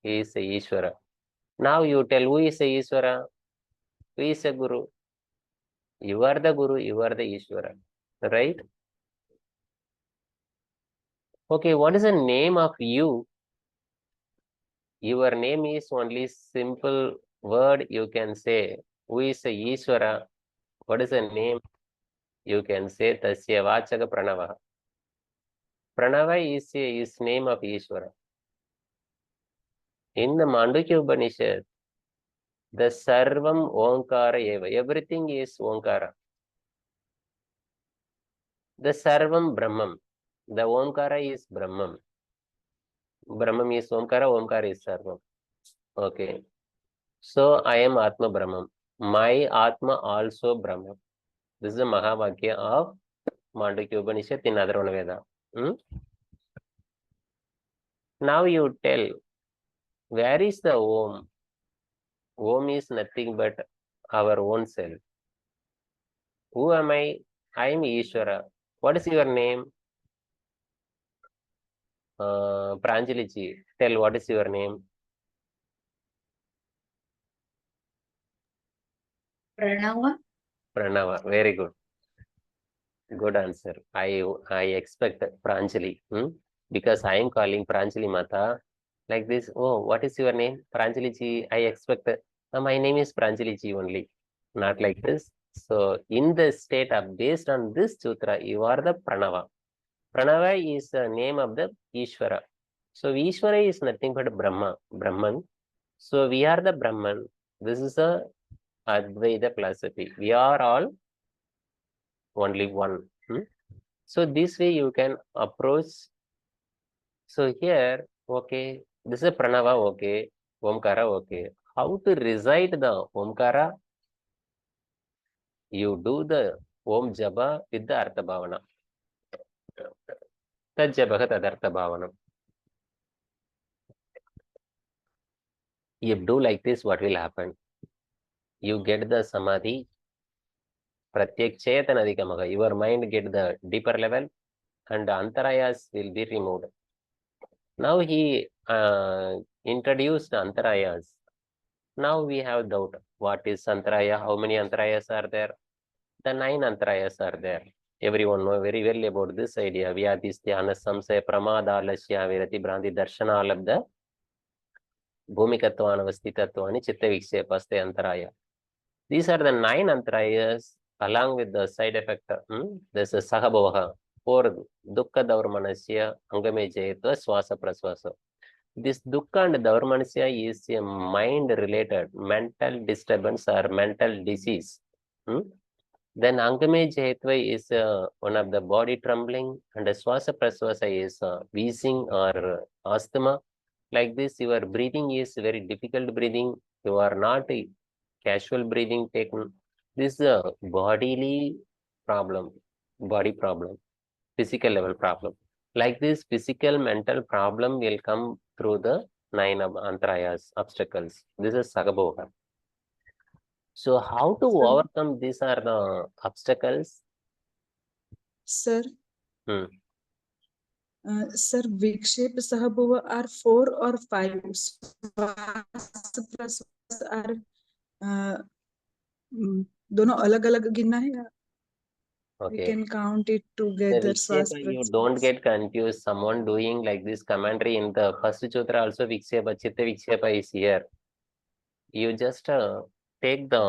He is a Ishvara. Now you tell who is a Ishvara? Who is a Guru? You are the Guru, you are the Ishvara. Right? Okay, what is the name of you? Your name is only simple word you can say. Who is a Ishvara? What is the name? You can say Tasya Vachaka Pranava. Pranava is name of Ishvara. In the Mandukya Upanishad, the Sarvam Omkara Eva. Everything is Omkara. The Sarvam Brahmam. The Omkara is Brahmam. Brahmam is Omkara, Omkara is Sarvam. Okay. So I am Atma Brahmam. My Atma also Brahmam. This is the Mahavakya of Mandukya Upanishad in Atharvana Veda. Now you tell, where is the Om? Om is nothing but our own self. Who am I? I am Ishvara. What is your name? Patanjali ji. Tell what is your name? Pranava. Pranava. Very good. Good answer. I expect Patanjali. Because I am calling Patanjali Mata like this. Oh, what is your name? Patanjali ji. I expect my name is Patanjali ji only. Not like this. So in the state of based on this sutra, you are the Pranava. Pranava is the name of the Ishvara. So Ishvara is nothing but Brahman. So we are the Brahman. This is a Advaita philosophy. We are all only one. So this way you can approach. So here, okay, this is Pranava, okay, Omkara, okay. How to recite the Omkara? You do the Om Japa with the Artha Bhavana. Tad Japa Tadartha Bhavanam. If do like this, what will happen? You get the Samadhi, Pratyak Chetanadikamaga. Your mind get the deeper level and the Antarayas will be removed. Now he introduced Antarayas. Now we have doubt. What is Antaraya? How many Antarayas are there? The 9 Antarayas are there. Everyone know very well about this idea. Vyadis, Dhyana, Samsaya, Pramada, Lasya, Virati, Bhranti, Darshana, all of the Bhumikatvana, Vastitatvani, Chitta, Vikshepa, Antaraya. These are the 9 Antarayas along with the side effect. There's a Sahabhavaha. 4 Dukkha Daurmanasya, Angame Jayatva, Swasa Praswasa. This Dukkha and Daurmanasya is a mind related mental disturbance or mental disease. Then Angame Jayatva is one of the body trembling, and the Swasa Praswasa is wheezing or asthma. Like this, your breathing is very difficult breathing. You are not a casual breathing taken. This is a bodily problem, body problem, physical level problem. Like this, physical, mental problem will come through the 9 antarayas, obstacles. This is Sagabhoga. So how to Sir. overcome these are the obstacles? Sir. Hmm. Sir, Vikshep Sahabhava are 4 or 5. are दोनों अलग-अलग गिनना है या we Okay. can count it The together. Vikshepa, you don't get confused. Someone doing like this commentary in the first Sutra also Vikshepa, Chitta Vikshepa is here. You just take the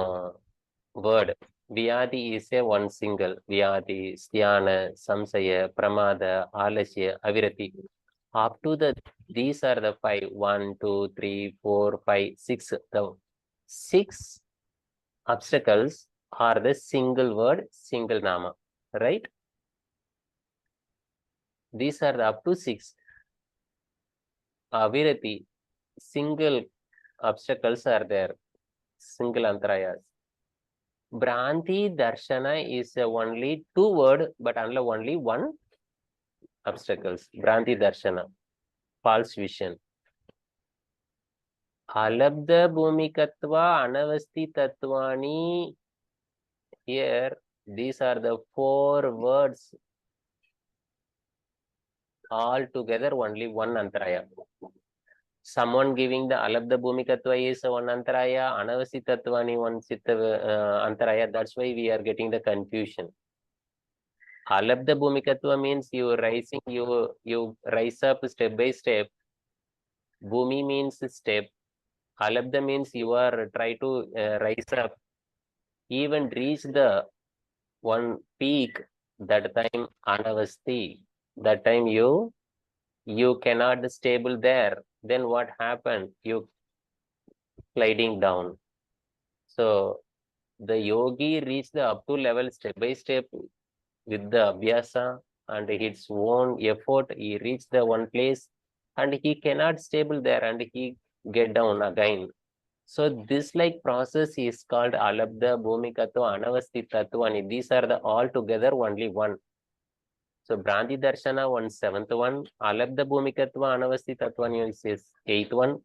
word. Vyadi is a one single. Vyadi, Sthana, Samsaya, Pramada, Alasya, Avirati. Up to these are the 5. 1, 2, 3, 4, 5, 6. The 6 obstacles are the single word, single nama. Right? These are the up to 6. Avirati, single obstacles are there, single antarayas. Bhranti Darshana is only 2 word, but only 1 obstacles. Bhranti Darshana, false vision. Alabdha Bhumikatva Anavasti Tattvani. Here, these are the 4 words. All together, only 1 antaraya. Someone giving the Alabdha Bhumikatva is 1 antaraya, Anavasti Tattvani 1 Chitta antaraya. That's why we are getting the confusion. Alabdha Bhumikatva means you rising, you rise up step by step. Bhumi means step. Alabdha means you are try to rise up, even reach the one peak. That time Anavasti. That time you cannot stable there. Then what happened? You sliding down. So the yogi reached the up to level step by step with the abhyasa and its own effort. He reached the one place and he cannot stable there and he get down again. So this like process is called alabdha bhumikatva anavasti tattvani. These are the all together only 1. So Bhranti Darshana 1/7th one, alabdha bhumikatva anavasti tattvani is 8th one.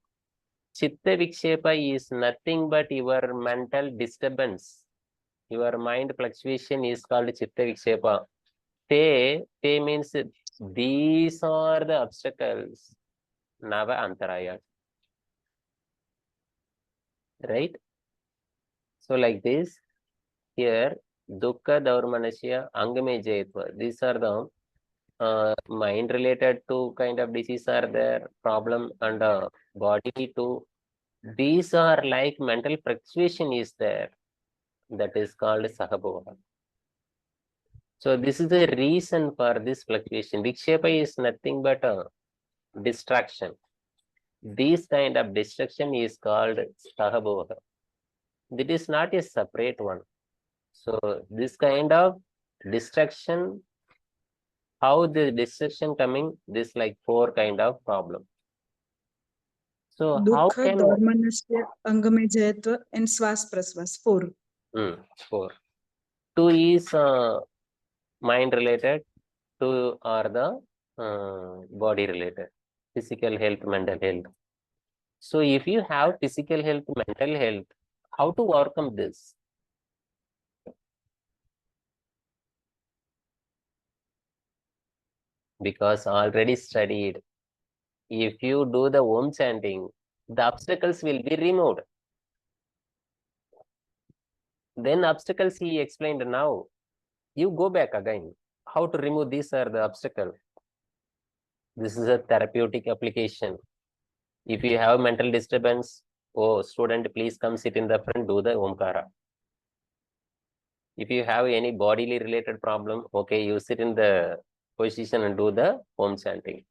Chitta Vikshepa is nothing but your mental disturbance. Your mind fluctuation is called Chitta Vikshepa. Te means these are the obstacles. Nava Antaraya. Right? So like this, here, Dukkha, Daurmanasya, Angame Jayatva. These are the mind related to kind of disease are there, problem and body too. These are like mental fluctuation is there. That is called Sahabhava. So this is the reason for this fluctuation. Vikshepa is nothing but a distraction. This kind of distraction is called Sahabhava. It is not a separate one. So this kind of distraction, how the distraction coming, this like 4 kind of problem. So how Dukkha, can Dormanasya, Angame Jayatva, and Swas Praswas. 4. 4. 2 is mind related, 2 are the body related, physical health, mental health. So if you have physical health, mental health, how to overcome this? Because already studied, if you do the Om chanting, the obstacles will be removed. Then obstacles he explained now. You go back again. How to remove these are the obstacle. This is a therapeutic application. If you have mental disturbance, oh student, please come sit in the front, do the Omkara. If you have any bodily related problem, okay, you sit in the position and do the Om chanting.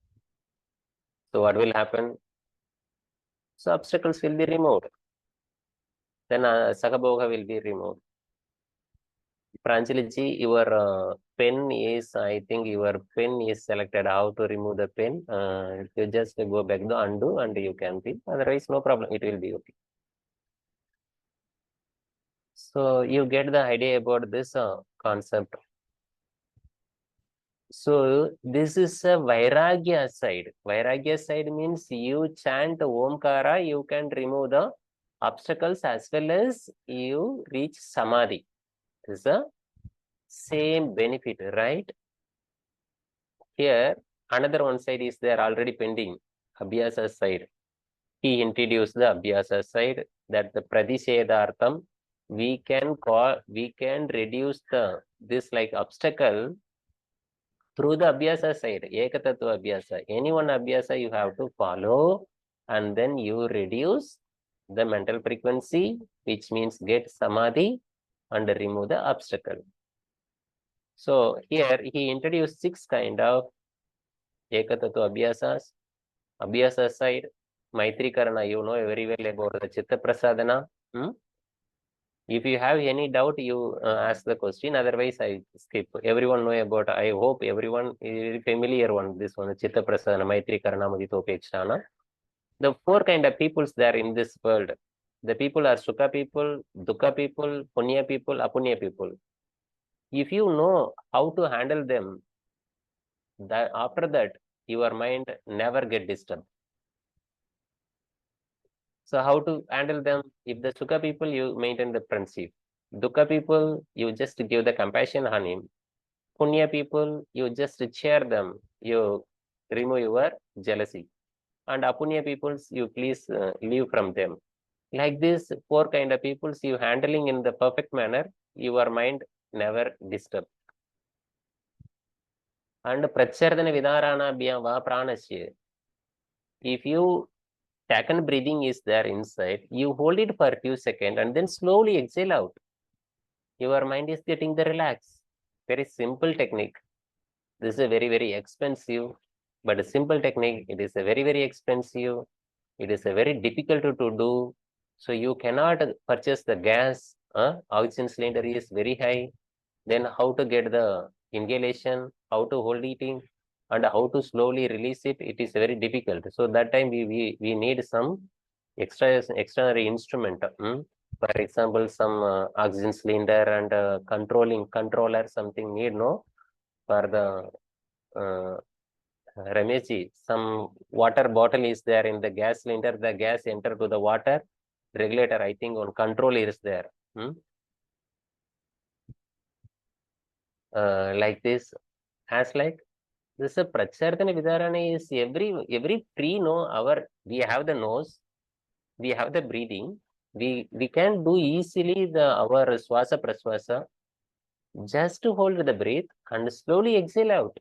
So what will happen? So obstacles will be removed. Then Sakabhoga will be removed. Pranjali ji, your pen is, I think your pen is selected. How to remove the pen? You just go back to undo and you can be. Otherwise, no problem. It will be okay. So you get the idea about this concept. So this is a Vairagya side. Vairagya side means you chant Omkara, you can remove the obstacles as well as you reach Samadhi. This is the same benefit, right? Here, another one side is there already pending, Abhyasa side. He introduced the Abhyasa side, that the Pradishedhartham, we can reduce this like obstacle through the Abhyasa side, Ekatattva Abhyasa. Any one Abhyasa you have to follow, and then you reduce the mental frequency, which means get Samadhi and remove the obstacle. So here he introduced 6 kind of Ekatattva Abhyasas. Abhyasa side, Maitri Karana, you know very well about the Chitta Prasadana. If you have any doubt, you ask the question. Otherwise, I skip. Everyone know about. I hope everyone is familiar one. This one, Chitta Prasadana, Maitri Karana, Muditopekshana. The 4 kind of peoples there in this world. The people are Sukha people, Dukkha people, Punya people, Apunya people. If you know how to handle them, that after that your mind never get disturbed. So how to handle them? If the Sukha people, you maintain the friendship. Dukkha people, you just give the compassion on him. Punya people, you just cheer them. You remove your jealousy. And Apunya peoples, you please leave from them. Like this, 4 kind of peoples you handling in the perfect manner, your mind never disturbed. And Prachardana Vidarana Bhyava Pranasya. If you second breathing is there inside, you hold it for a few seconds and then slowly exhale out. Your mind is getting the relax. Very simple technique. This is a very, very expensive, but a simple technique. It is a very, very expensive. It is a very difficult to do. So you cannot purchase the gas. Oxygen cylinder is very high. Then how to get the inhalation, how to hold it in, and how to slowly release it, it is very difficult. So that time we need some extraordinary instrument. For example, some oxygen cylinder and controller something need, no? For the Rameshi, some water bottle is there in the gas cylinder, the gas enter to the water regulator, I think on control is there. Like this, as like this a Prachartana Vidarana is every tree, no, we have the nose, we have the breathing, we can do easily our swasa praswasa, just to hold the breath and slowly exhale out.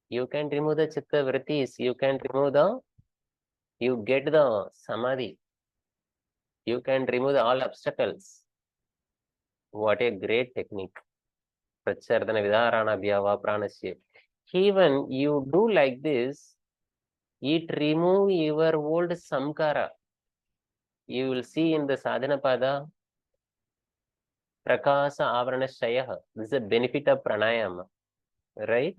You can remove the chitta vrittis, you get the samadhi, you can remove all obstacles. What a great technique. Prachartana Vidarana Bhyava Pranasya. Even you do like this, it remove your old samkara. You will see in the sadhana pada, prakasa avarana shayah. This is a benefit of pranayama, right?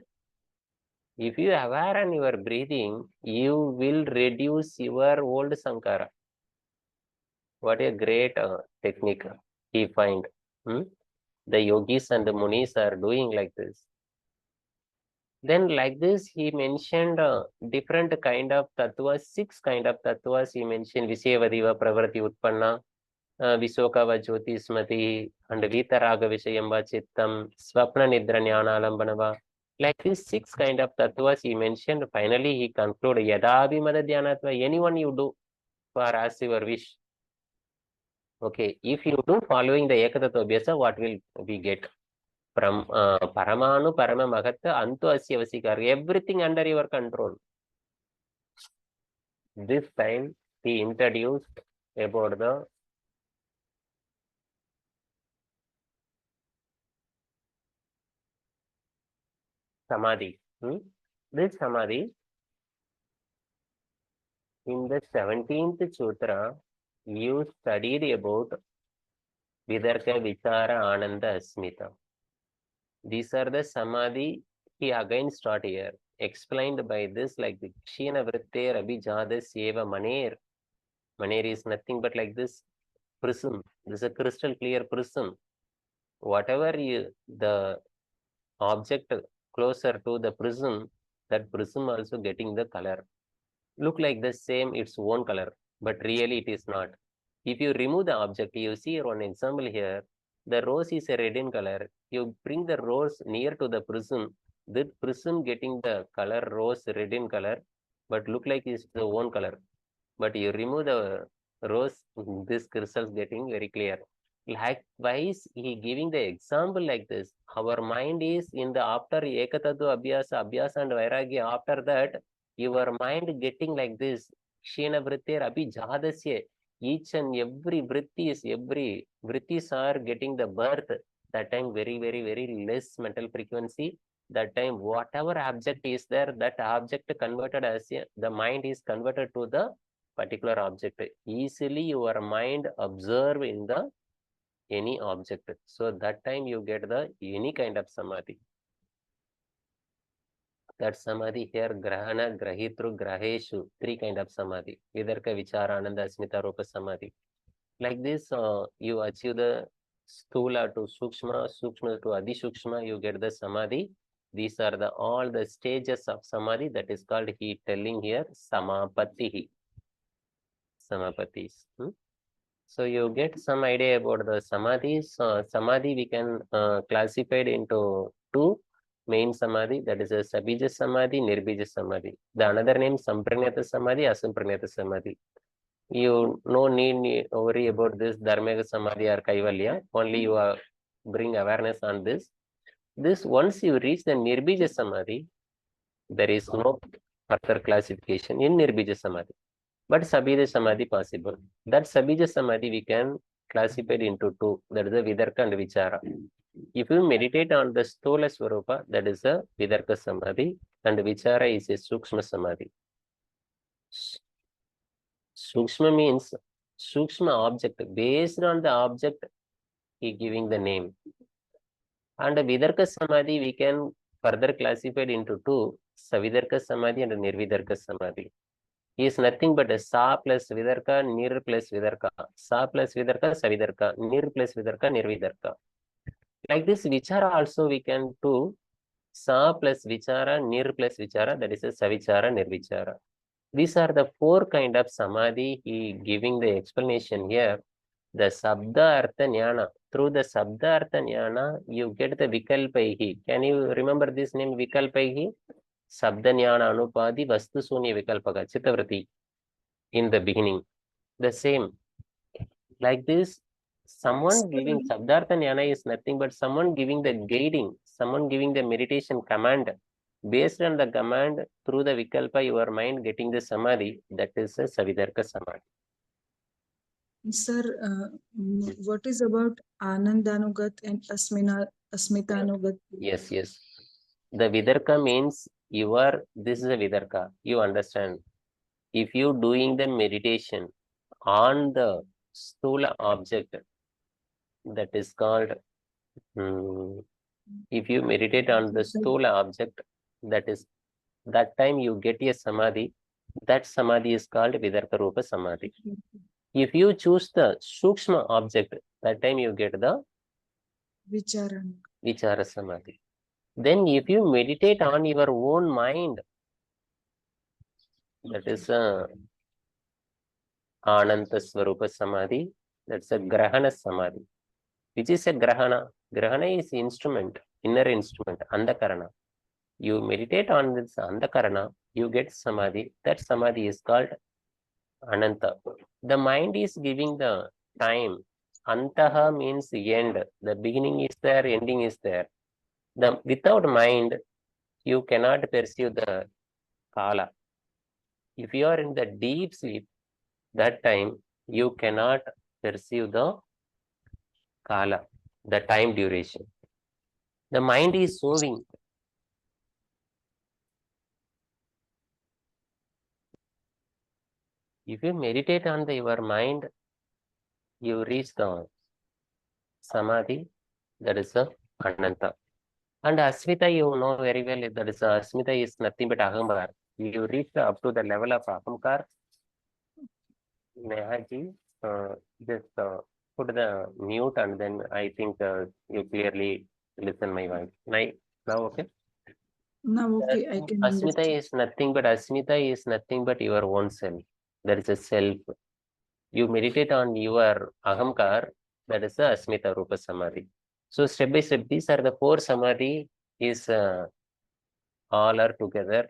If you are aware on your breathing, you will reduce your old sankara. What a great technique he find. The yogis and the munis are doing like this. Then like this, he mentioned different kind of tattvas, 6 kind of tattvas he mentioned, Vishyavadiva, Pravrati, Utpanna, Visokava, Jyoti, Smati, and Vitaraga, Vishayamba, Chittam, Swapna, Nidra, Jnana, Alambanava. Like this 6 kind of tattvas he mentioned. Finally, he concluded, Yadabhimada Dhyanatva, anyone you do for as your wish. Okay, if you do following the Ekatattva Abhyasa, what will we get? From Paramanu, Parama Mahatma, Antu Asya Vasikar, everything under your control. This time he introduced about the Samadhi. This Samadhi, in the 17th Sutra, you studied about Vidarka, Vichara, Ananda, Asmita. These are the Samadhi. He again start here, explained by this like the Kshina Vritte Abhijada Seva Maner. Maner is nothing but like this prism. This is a crystal clear prism. Whatever the object closer to the prism, that prism also getting the color. Look like the same its own color, but really it is not. If you remove the object, you see one example here. The rose is a red in color. You bring the rose near to the prism. The prism getting the color rose red in color, but look like it's the own color. But you remove the rose, this crystal is getting very clear. Likewise, he giving the example like this. Our mind is in the after ekatatu abhyasa and vairagya. After that, your mind getting like this. Kshena vrittir abhi jadasya. Each and every vrittis are getting the birth. That time very less mental frequency. That time whatever object is there, that object converted as the mind is converted to the particular object. Easily your mind observe in the any object. So that time you get the any kind of samadhi. That samadhi here, grahana, grahitru, graheshu, three kind of samadhi. Vidarka, vichara, ananda, asmita, rupa samadhi. Like this, you achieve the stula to sukshma, sukshma to adi sukshma, you get the samadhi. These are the all the stages of samadhi. That is called, he telling here, samapatihi. Samapatis. So you get some idea about the samadhis. Samadhi we can classify it into two main samadhi. That is a sabija samadhi, nirbija samadhi. The another name sampranyata samadhi, asampranyata samadhi. You no need worry about this dharmega samadhi or kaivalya. Only you bring awareness on this. This once you reach the nirbija samadhi, there is no further classification in nirbija samadhi. But Sabija Samadhi possible. That Sabija Samadhi we can classify it into two. That is a Vidarka and Vichara. If you meditate on the Sthola Swarupa, that is a Vidarka Samadhi, and Vichara is a Sukshma Samadhi. Sukshma means Sukshma object. Based on the object, he giving the name. And Vidarka Samadhi we can further classify it into two. Savidarka Samadhi and Nirvidarka Samadhi. Is nothing but a sa plus vidarka, nir plus vidarka, sa plus vidarka, savidarka, nir plus vidarka, nirvidarka. Like this, vichara also we can do sa plus vichara, nir plus vichara, that is a savichara, nirvichara. These are the four kind of samadhi. He giving the explanation here. The sabda artha jnana. Through the sabda artha jnana, you get the vikalpaihi. Can you remember this name vikalpaihi? Sabda jnana anupadi vastu sunya vikalpaka chittavrati. In the beginning, the same. Like this, someone giving Sabdartha Jnana is nothing but someone giving the guiding, someone giving the meditation command. Based on the command, through the Vikalpa, your mind getting the Samadhi, that is a Savidarka Samadhi. Sir, what is about Anandanugat and Asmitanugat? Yes. The Vidarka means you are, this is a Vidarka, you understand. If you doing the meditation on the Stula object, that is called, if you meditate on the Stula object, that time you get a Samadhi, that Samadhi is called Vidarka Rupa Samadhi. If you choose the Sukshma object, that time you get the Vichara Samadhi. Then if you meditate on your own mind, that is Ananta Swarupa Samadhi, that's a Grahana Samadhi. Which is a Grahana? Grahana is instrument, inner instrument, Andakarana. You meditate on this Andakarana, you get Samadhi. That Samadhi is called Ananta. The mind is giving the time. Antaha means end. The beginning is there, ending is there. Without mind, you cannot perceive the Kala. If you are in the deep sleep, that time you cannot perceive the Kala, the time duration. The mind is moving. If you meditate on your mind, you reach the Samadhi, that is the Ananta. And Asmita, you know very well, that is Asmita is nothing but Ahamkar. You reach up to the level of Ahamkar. Nehaji, just put the mute and then I think you clearly listen my voice. Now, okay? Now, okay, I can Asmita understand. is nothing but Asmita is nothing but your own self. That is a self. You meditate on your ahamkar, that is the Asmita Rupa Samadhi. So step by step, these are the 4 Samadhi is all are together.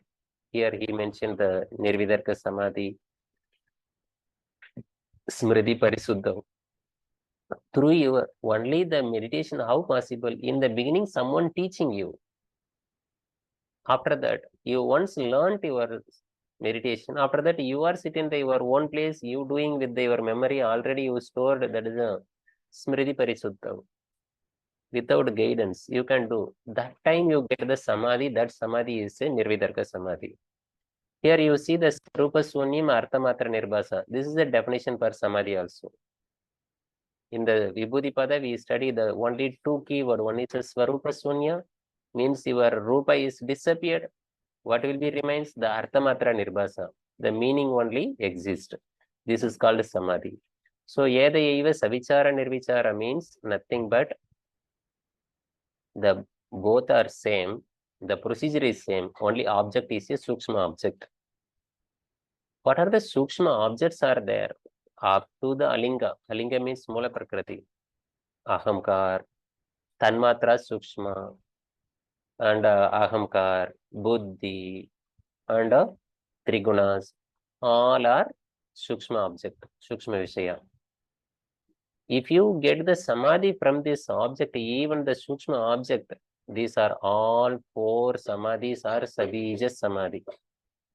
Here he mentioned the Nirvidarka Samadhi, Smriti Parisuddha. Through your only the meditation, how possible? In the beginning, someone teaching you. After that, you once learned your meditation. After that, you are sitting in your own place, you doing with your memory already you stored. That is a Smriti Parisuddha. Without guidance, you can do. That time you get the Samadhi. That Samadhi is a Nirvidarka Samadhi. Here you see the Rupa Sunyam Arthamatra Nirbhasa. This is the definition for Samadhi also. In the Vibhudipada, we study the only 2 keyword. One is Swarupa Sunya, means your Rupa is disappeared. What will be remains? The Arthamatra Nirbhasa. The meaning only exists. This is called Samadhi. So, Yeda Eva Savichara Nirvichara means nothing but the both are same. The procedure is same. Only object is a Sukshma object. What are the Sukshma objects are there? Up to the Alinga. Alinga means Mula Prakriti. Ahamkar, Tanmatra Sukshma, and Ahamkar, Buddhi, and Trigunas. All are Sukshma object, Sukshma Vishaya. If you get the Samadhi from this object, even the Sukshma object, these are all 4 Samadhis are Sabija Samadhi.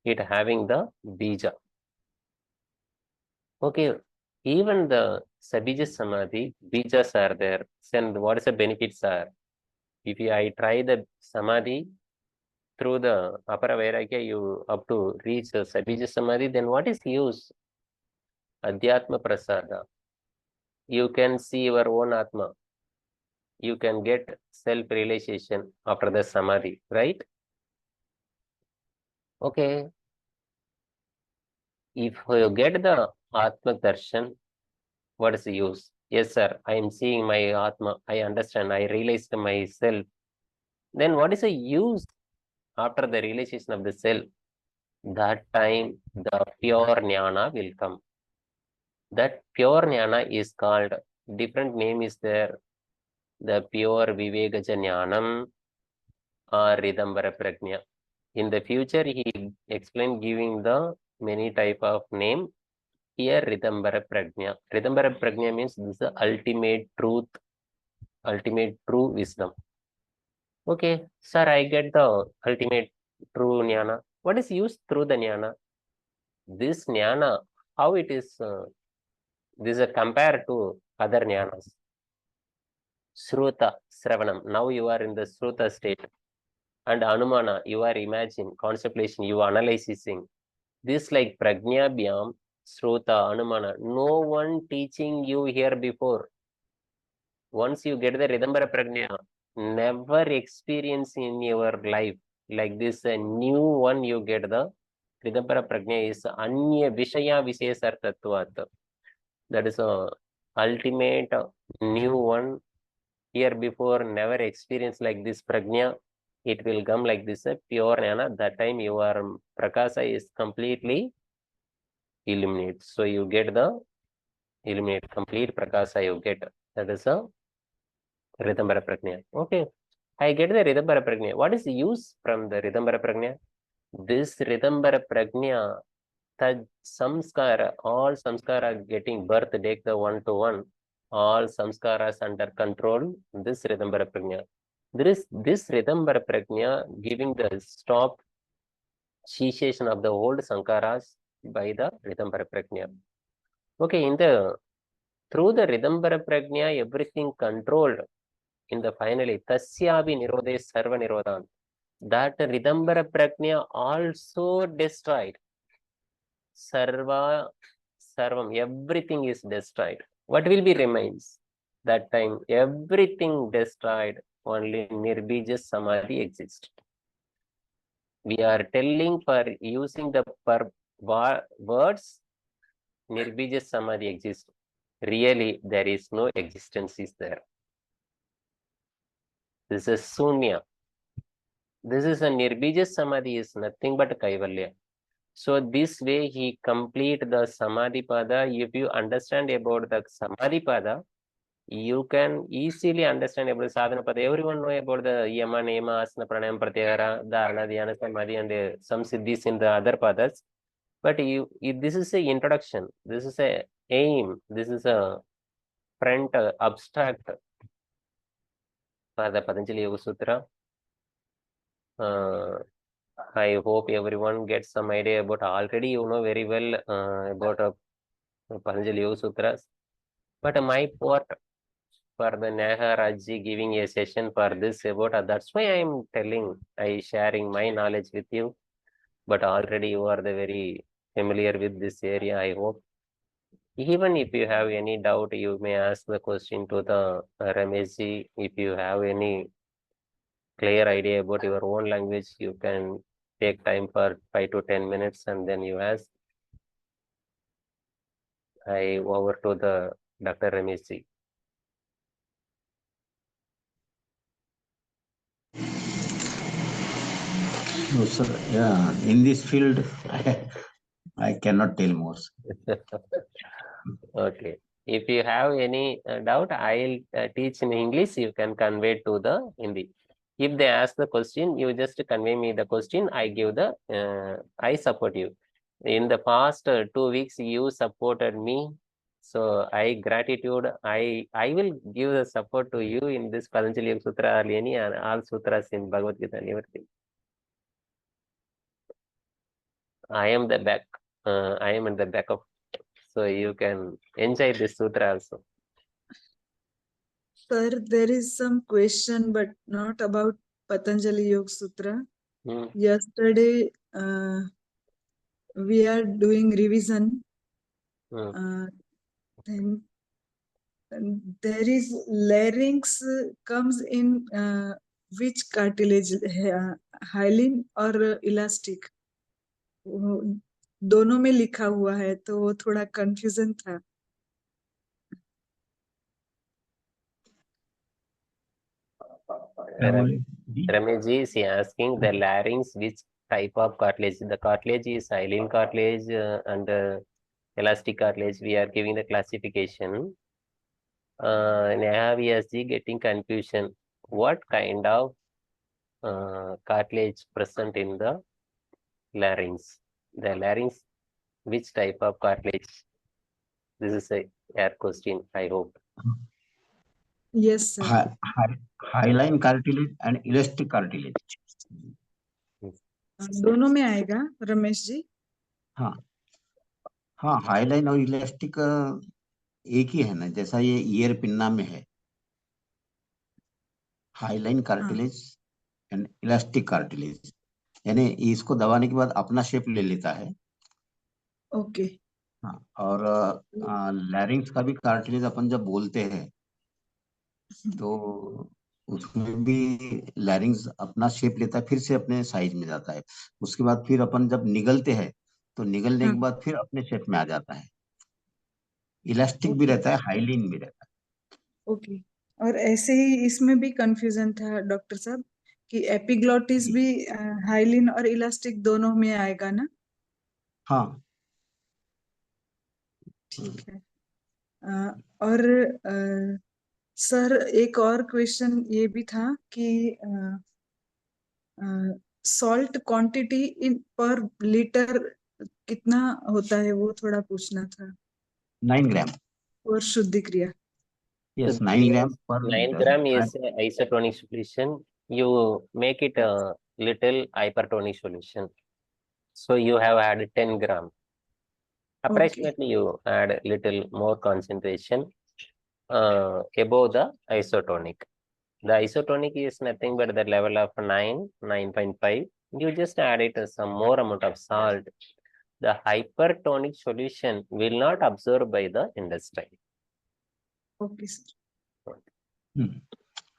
It having the Bija. Okay, even the Sabija Samadhi, Bijas are there. Then what is the benefits are? If I try the Samadhi through the Apara Vairagya, you up to reach the Sabija Samadhi, then what is use? Adhyatma Prasada. You can see your own Atma. You can get self-realization after the Samadhi, right? Okay. If you get the Atma Darshan, what is the use? Yes, sir, I am seeing my Atma. I understand. I realized myself. Then what is the use after the realization of the self? That time the pure Jnana will come. That pure Jnana is called, different name is there. The pure Vivegaja Jnanam or Ridambara Prajna. In the future, he explained giving the many type of name. Here, Ridambara Prajna. Ridambara Prajna means this is the ultimate truth, ultimate true wisdom. Okay, sir, I get the ultimate true Jnana. What is used through the Jnana? This Jnana, how it is, this is compared to other Jnanas. Sruta, Sravanam. Now you are in the Sruta state. And Anumana, you are imagine, contemplation, you are analyzing. This like Prajna Bhyam, Sruta, Anumana. No one teaching you here before. Once you get the Ridambara Prajna, never experience in your life like this. A new one you get the Ridambara Prajna is Anya Vishaya Vishesar Tattvat. That is a ultimate new one. Here before never experienced like this Prajna. It will come like this, a pure Jnana. That time your Prakasa is completely illuminate. So you get the illuminate, complete Prakasa you get. That is a Ridambara Prajna. Okay. I get the Ridambara Prajna. What is the use from the Ridambara Prajna? This Ridambara Prajna, the samskara, all samskara getting birth, take the 1 to 1. All samskaras under control, this Ridambara Prajna. This Ridambara Prajna giving the stop cessation of the old sankaras by the Ridambara Prajna. Okay, in the through the Ridambara Prajna, everything controlled. In the finally, Tasyavi Nirode Sarva Nirodhan. That Ridambara Prajna also destroyed. Sarva, Sarvam, everything is destroyed. What will be remains? That time, everything destroyed, only Nirbija Samadhi exists. We are telling for using the words, Nirbija Samadhi exists. Really, there is no existence is there. This is Sunya. This is a Nirbija Samadhi is nothing but Kaivalya. So this way he complete the Samadhi Pada. If you understand about the Samadhi Pada, you can easily understand about sadhana pada. Everyone know about the yama, nema, asana, pranayam, pratyahara, dharana, dhyana, samadhi, and some siddhis in the other padas. But this is a introduction. This is a aim. This is a front abstract for the Patanjali Yoga Sutra. I hope everyone gets some idea about. Already you know very well about Patanjali Yoga Sutras. But my part for the Neha Rajji giving a session for this about that's why I am telling, I sharing my knowledge with you. But already you are the very familiar with this area, I hope. Even if you have any doubt, you may ask the question to the Rameshji. If you have any clear idea about your own language, you can take time for 5 to 10 minutes and then you ask. I over to the Dr. Rameshji. No, sir. Yeah, in this field, I cannot tell more. Okay. If you have any doubt, I'll teach in English. You can convey to the Hindi. If they ask the question, you just convey me the question. I give the, I support you. In the past 2 weeks, you supported me. So I gratitude. I will give the support to you in this Patanjali Yoga Sutra or any all sutras in Bhagavad Gita and everything. I am the back. I am in the back of. So you can enjoy this sutra also. Sir, there is some question, but not about Patanjali Yoga Sutra. Yesterday, we are doing revision. Then there is larynx comes in which cartilage, hyaline or elastic? दोनों में लिखा हुआ है तो वो थोड़ा confusion था. Rameshji is asking the larynx, which type of cartilage? The cartilage is hyaline cartilage and elastic cartilage. We are giving the classification. Neha VSG getting confusion. What kind of cartilage present in the larynx? The larynx, which type of cartilage? This is a air question, I hope. Yes, sir. Hyaline cartilage and elastic cartilage. दोनों में आएगा रमेश जी. हाँ हाँ, highline और elastic एक ही है ना, जैसा ये ईयर पिन्ना में है. Highline cartilage and elastic cartilage, यानी इसको दबाने के बाद अपना शेप ले लेता है. ओके. हाँ, और लैरिंग्स का भी कार्टिलेज अपन जब बोलते हैं तो उसमें भी लैरिंग्स अपना शेप लेता है, फिर से अपने साइज में जाता है. उसके बाद फिर अपन जब निगलते हैं तो निगलने के बाद फिर अपने शेप में आ जाता है. इलास्टिक भी रहता है, हाइलिन भी रहता है. ओके. और ऐसे ही इसमें भी कंफ्यूजन था डॉक्टर साहब कि एपिग्लॉटिस भी हाइलिन और इलास्टिक दोनों में आएगा ना? हाँ, ठीक है. और सर एक और क्वेश्चन ये भी था कि सॉल्ट क्वांटिटी इन पर लीटर कितना होता है, वो थोड़ा पूछना था. 9 ग्राम. और शुद्धि क्रिया. Yes, 9 gram per 9 liter. gram is a isotonic solution. You make it a little hypertonic solution. So you have added 10 gram. Approximately you add little more concentration above the isotonic. The isotonic is nothing but the level of 9, 9.5. You just add it some more amount of salt. The hypertonic solution will not absorb by the intestine. Okay sir.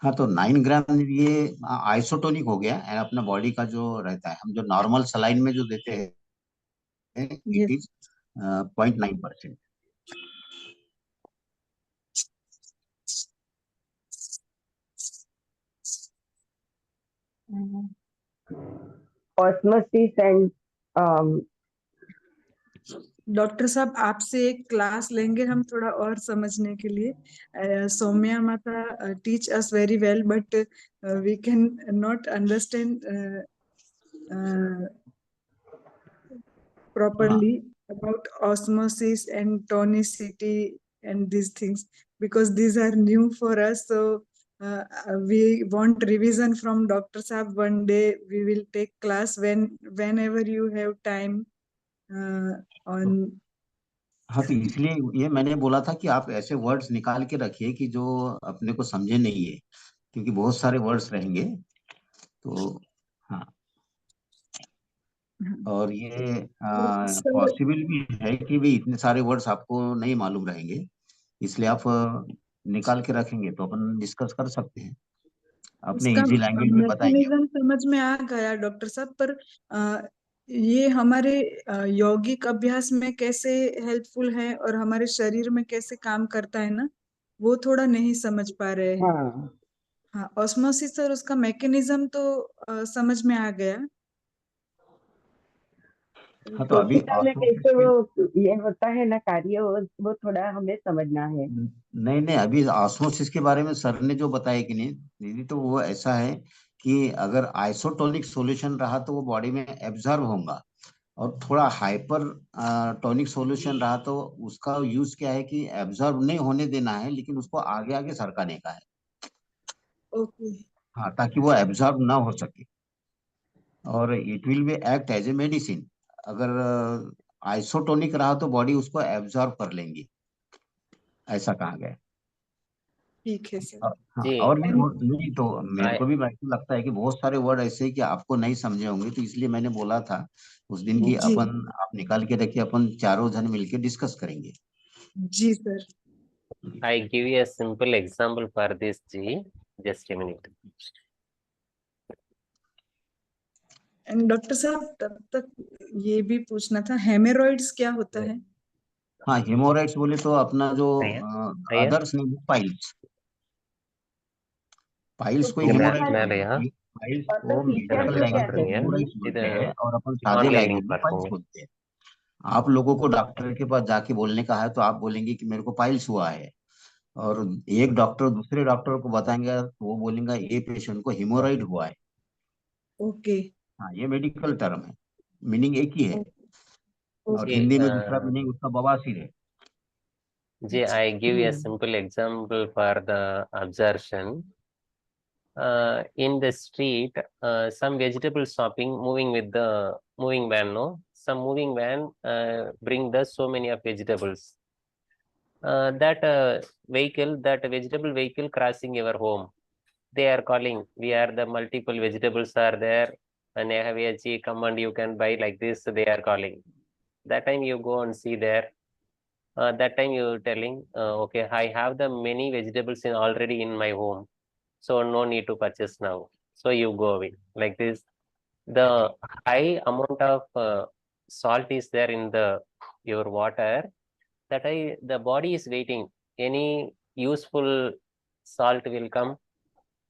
हाँ, तो 9 ग्राम ये isotonic हो गया. अपना body का जो रहता है, हम जो नॉर्मल सलाइन में जो देते हैं, it is 0.9%. osmosis and doctor साहब आपसे एक क्लास लेंगे हम थोड़ा और समझने के लिए सौम्या माता teach us very well but we can not understand properly about osmosis and tonicity and these things because these are new for us, so we want revision from Dr. Saab. One day we will take class whenever you have time on. हाँ, तो इसलिए ये मैंने बोला था कि आप ऐसे वर्ड्स निकाल के रखिए कि जो अपने को समझे नहीं है, क्योंकि बहुत सारे वर्ड्स रहेंगे। तो हाँ, और ये पॉसिबल भी है कि भी इतने सारे वर्ड्स आपको नहीं मालूम रहेंगे, इसलिए आप निकाल के रखेंगे तो अपन डिस्कस कर सकते हैं, अपने इसका इजी लैंग्वेज में बताएंगे। मैकेनिज्म समझ में आ गया डॉक्टर साहब, पर ये हमारे यौगिक अभ्यास में कैसे हेल्पफुल है और हमारे शरीर में कैसे काम करता है ना, वो थोड़ा नहीं समझ पा रहे हैं। हाँ हाँ, ऑस्मोसिस और उसका मैकेनिज्म तो समझ में आ गया। हाँ, तो अभी कोशिका में कैसे वो ये होता है ना कार्य, वो थोड़ा हमें समझना है। नहीं नहीं, अभी ऑस्मोसिस के बारे में सर ने जो बताया कि नहीं दीदी, तो वो ऐसा है कि अगर आइसोटोनिक सॉल्यूशन रहा तो वो बॉडी में एब्जॉर्ब होगा, और थोड़ा हाइपर टोनिक सॉल्यूशन रहा तो उसका यूज क्या है कि एब्जॉर्ब नहीं होने देना है, लेकिन उसको आगे आगे सरकाने का है। ओके। हाँ, ताकि वो एब्जॉर्ब ना हो सके, और it will be act as a medicine. अगर आइसोटोनिक रहा तो बॉडी उसको एब्जॉर्ब कर लेंगी, ऐसा कहा गया है। ठीक है सर। हाँ, जी और भी नहीं, तो मेरे I को भी वैसे लगता है कि बहुत सारे वर्ड ऐसे हैं कि आपको नहीं समझे होंगे, तो इसलिए मैंने बोला था उस दिन की जी अपन आप निकाल के रखिए, अपन चारों जन मिलके डिस्कस करेंगे। जी sir. I give you a simple example for this, G. Just a minute. And doctor साहब तब तक ये भी पूछना था, हेमोरॉइड्स क्या होता है? हाँ, हेमोराइड्स बोले तो अपना जो भैया अदर्स नहीं, पाइल्स। पाइल्स को ओके। हेमोराइड्स மேல बोलते யா हैं। पाइल्स मतलब को फीचर्स मेडिकल में क्या लैंग्वेज में है? हेमोराइड्स இது बोलते हैं, और अपन सादे ஆன்லைன் लैंग्वेज லிங்க் में पाइल्स பார்ப்போங்க. बोलते हैं। आप लोगों को डॉक्टर के पास जाके बोलने का है तो आप बोलेंगे कि मेरे को पाइल्स हुआ है, और एक डॉक्टर दूसरे डॉक्टर को बताएंगे तो वो बोलेंगे ये पेशेंट को हेमोराइड हुआ है। ओके। हाँ, ये मेडिकल टर्म है, मीनिंग एक ही है, और ओके। जी हिंदी में दूसरा मीनिंग उसका बवासीर है। जी I give you a simple example for the absorption. In the street, some vegetable shopping moving with the moving van, no? Some moving van bring the so many of vegetables. That vegetable vehicle crossing your home, they are calling, we are the multiple vegetables are there, and I have a come and you can buy like this, they are calling. That time you go and see there. That time you telling, okay, I have the many vegetables already in my home, so no need to purchase now. So you go away like this. The high amount of salt is there in the your water, that the body is waiting. Any useful salt will come.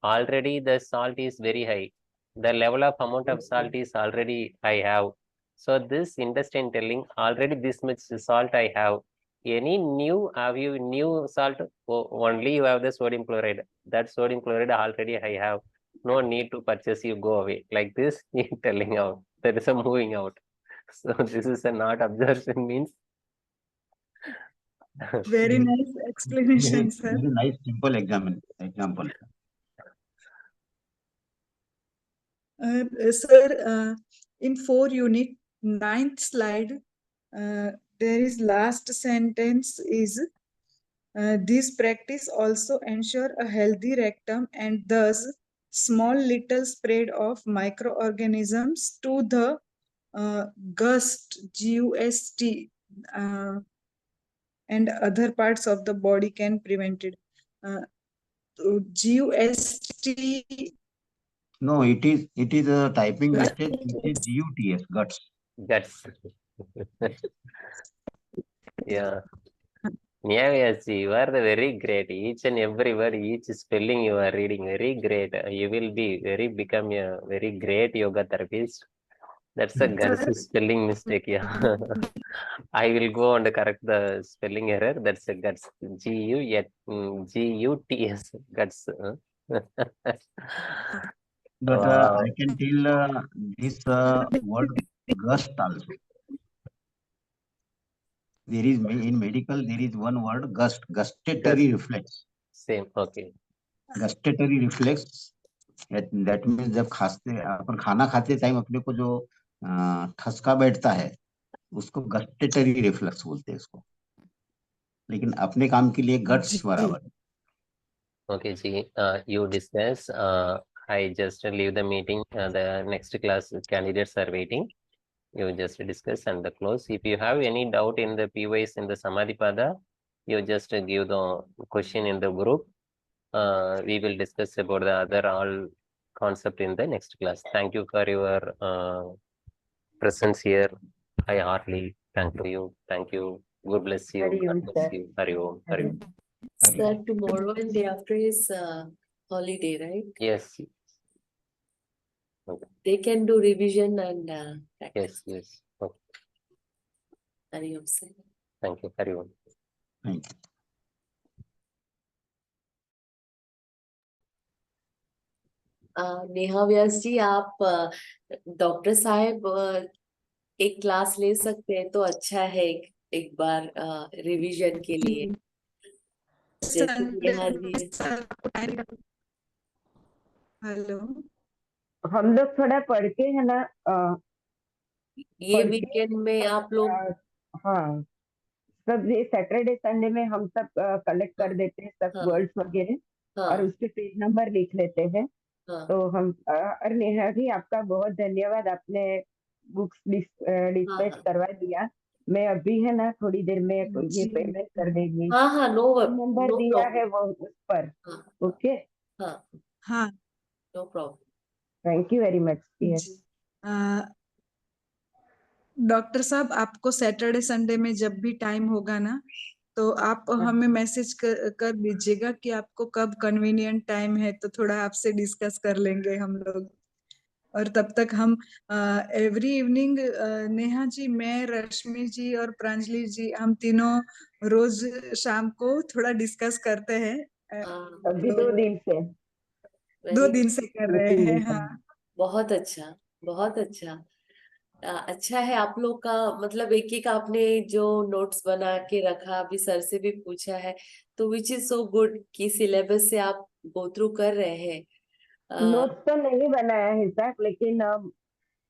Already the salt is very high. The level of amount of salt is already I have. So this intestine telling already this much salt I have. Any new, have you new salt? Oh, only you have the sodium chloride. That sodium chloride already I have. No need to purchase, you go away. Like this, telling out. There is a moving out. So this is a not absorption means. Very nice explanation sir. Very nice simple example. Sir in 4 unit 9th slide there is last sentence is this practice also ensure a healthy rectum and thus small little spread of microorganisms to the gust and other parts of the body can prevent it. GUST. No, it is a typing mistake. It is GUTS, guts. Guts. Yeah. Yes, you are the very great. Each and every word, each spelling you are reading, very great. You will be become a very great yoga therapist. That's a girl's spelling mistake. Yeah. I will go and correct the spelling error. That's a guts. Guts. Guts. But Wow. I can tell this word gust also. There is in medical there is one word gustatory reflex. Same. Okay. Gustatory reflex that means जब खाते अपन खाना खाते time अपने को जो ठसका बैठता है उसको गस्टेटरी रिफ्लेक्स बोलते हैं इसको, लेकिन अपने काम के लिए गट्स बराबर है. Okay, Ji. You discuss. I just leave the meeting. The next class candidates are waiting. You just discuss and the close. If you have any doubt in the PYs in the Samadhipada, you just give the question in the group. We will discuss about the other all concept in the next class. Thank you for your presence here. I heartily thank you. Thank you. God bless you. Hari Om, God bless sir. you. Hari Om. Hari Om. Sir, tomorrow and day after is holiday, right? Yes. They can do revision and practice. Yes. Okay. Hari Om, sir. Thank you. Hari Om. Thank you. Neha व्यास जी, आप doctor साहब एक class ले सकते हैं तो अच्छा है, एक बार रिवीजन के लिए, जैसे नेहा जी. हेलो, हम लोग थोड़ा पढ़ के है ना ये पढ़ के, वीकेंड में आप लोग हाँ सब ये सैटरडे संडे में हम सब कलेक्ट कर देते हैं सब हाँ, वर्ड्स वगैरह और हाँ, उसके पेज नंबर लिख लेते हैं. हाँ, तो हम और नेहा जी आपका बहुत धन्यवाद, आपने बुक्स डिस्पैच हाँ, करवा दिया. मैं अभी है ना थोड़ी देर में ये जी, पेमेंट कर देंगी. हाँ, हाँ, नो नंबर दिया प्रॉब्लम. है वो उस पर. हाँ, ओके, हाँ, हाँ no problem. Thank you very much. जी. डॉक्टर साहब, आपको सैटरडे संडे में जब भी टाइम होगा ना, तो आप हमें मैसेज कर दीजिएगा कि आपको कब कन्वीनियंट टाइम है, तो थोड़ा आपसे डिस्कस कर लेंगे हम लोग. और तब तक हम एवरी इवनिंग नेहा जी, मैं, रश्मि जी और प्रांजलि जी, हम तीनों रोज शाम को थोड़ा डिस्कस करते हैं. अभी तो 2 दिन से 2 दिन से कर रहे हैं. हाँ, बहुत अच्छा, बहुत अच्छा. अच्छा है आप लोग का, मतलब एक एक आपने जो नोट्स बना के रखा, अभी सर से भी पूछा है, तो विच इज सो गुड कि सिलेबस से आप गो थ्रू कर रहे हैं. नोट्स तो नहीं बनाया है सर, लेकिन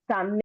सामने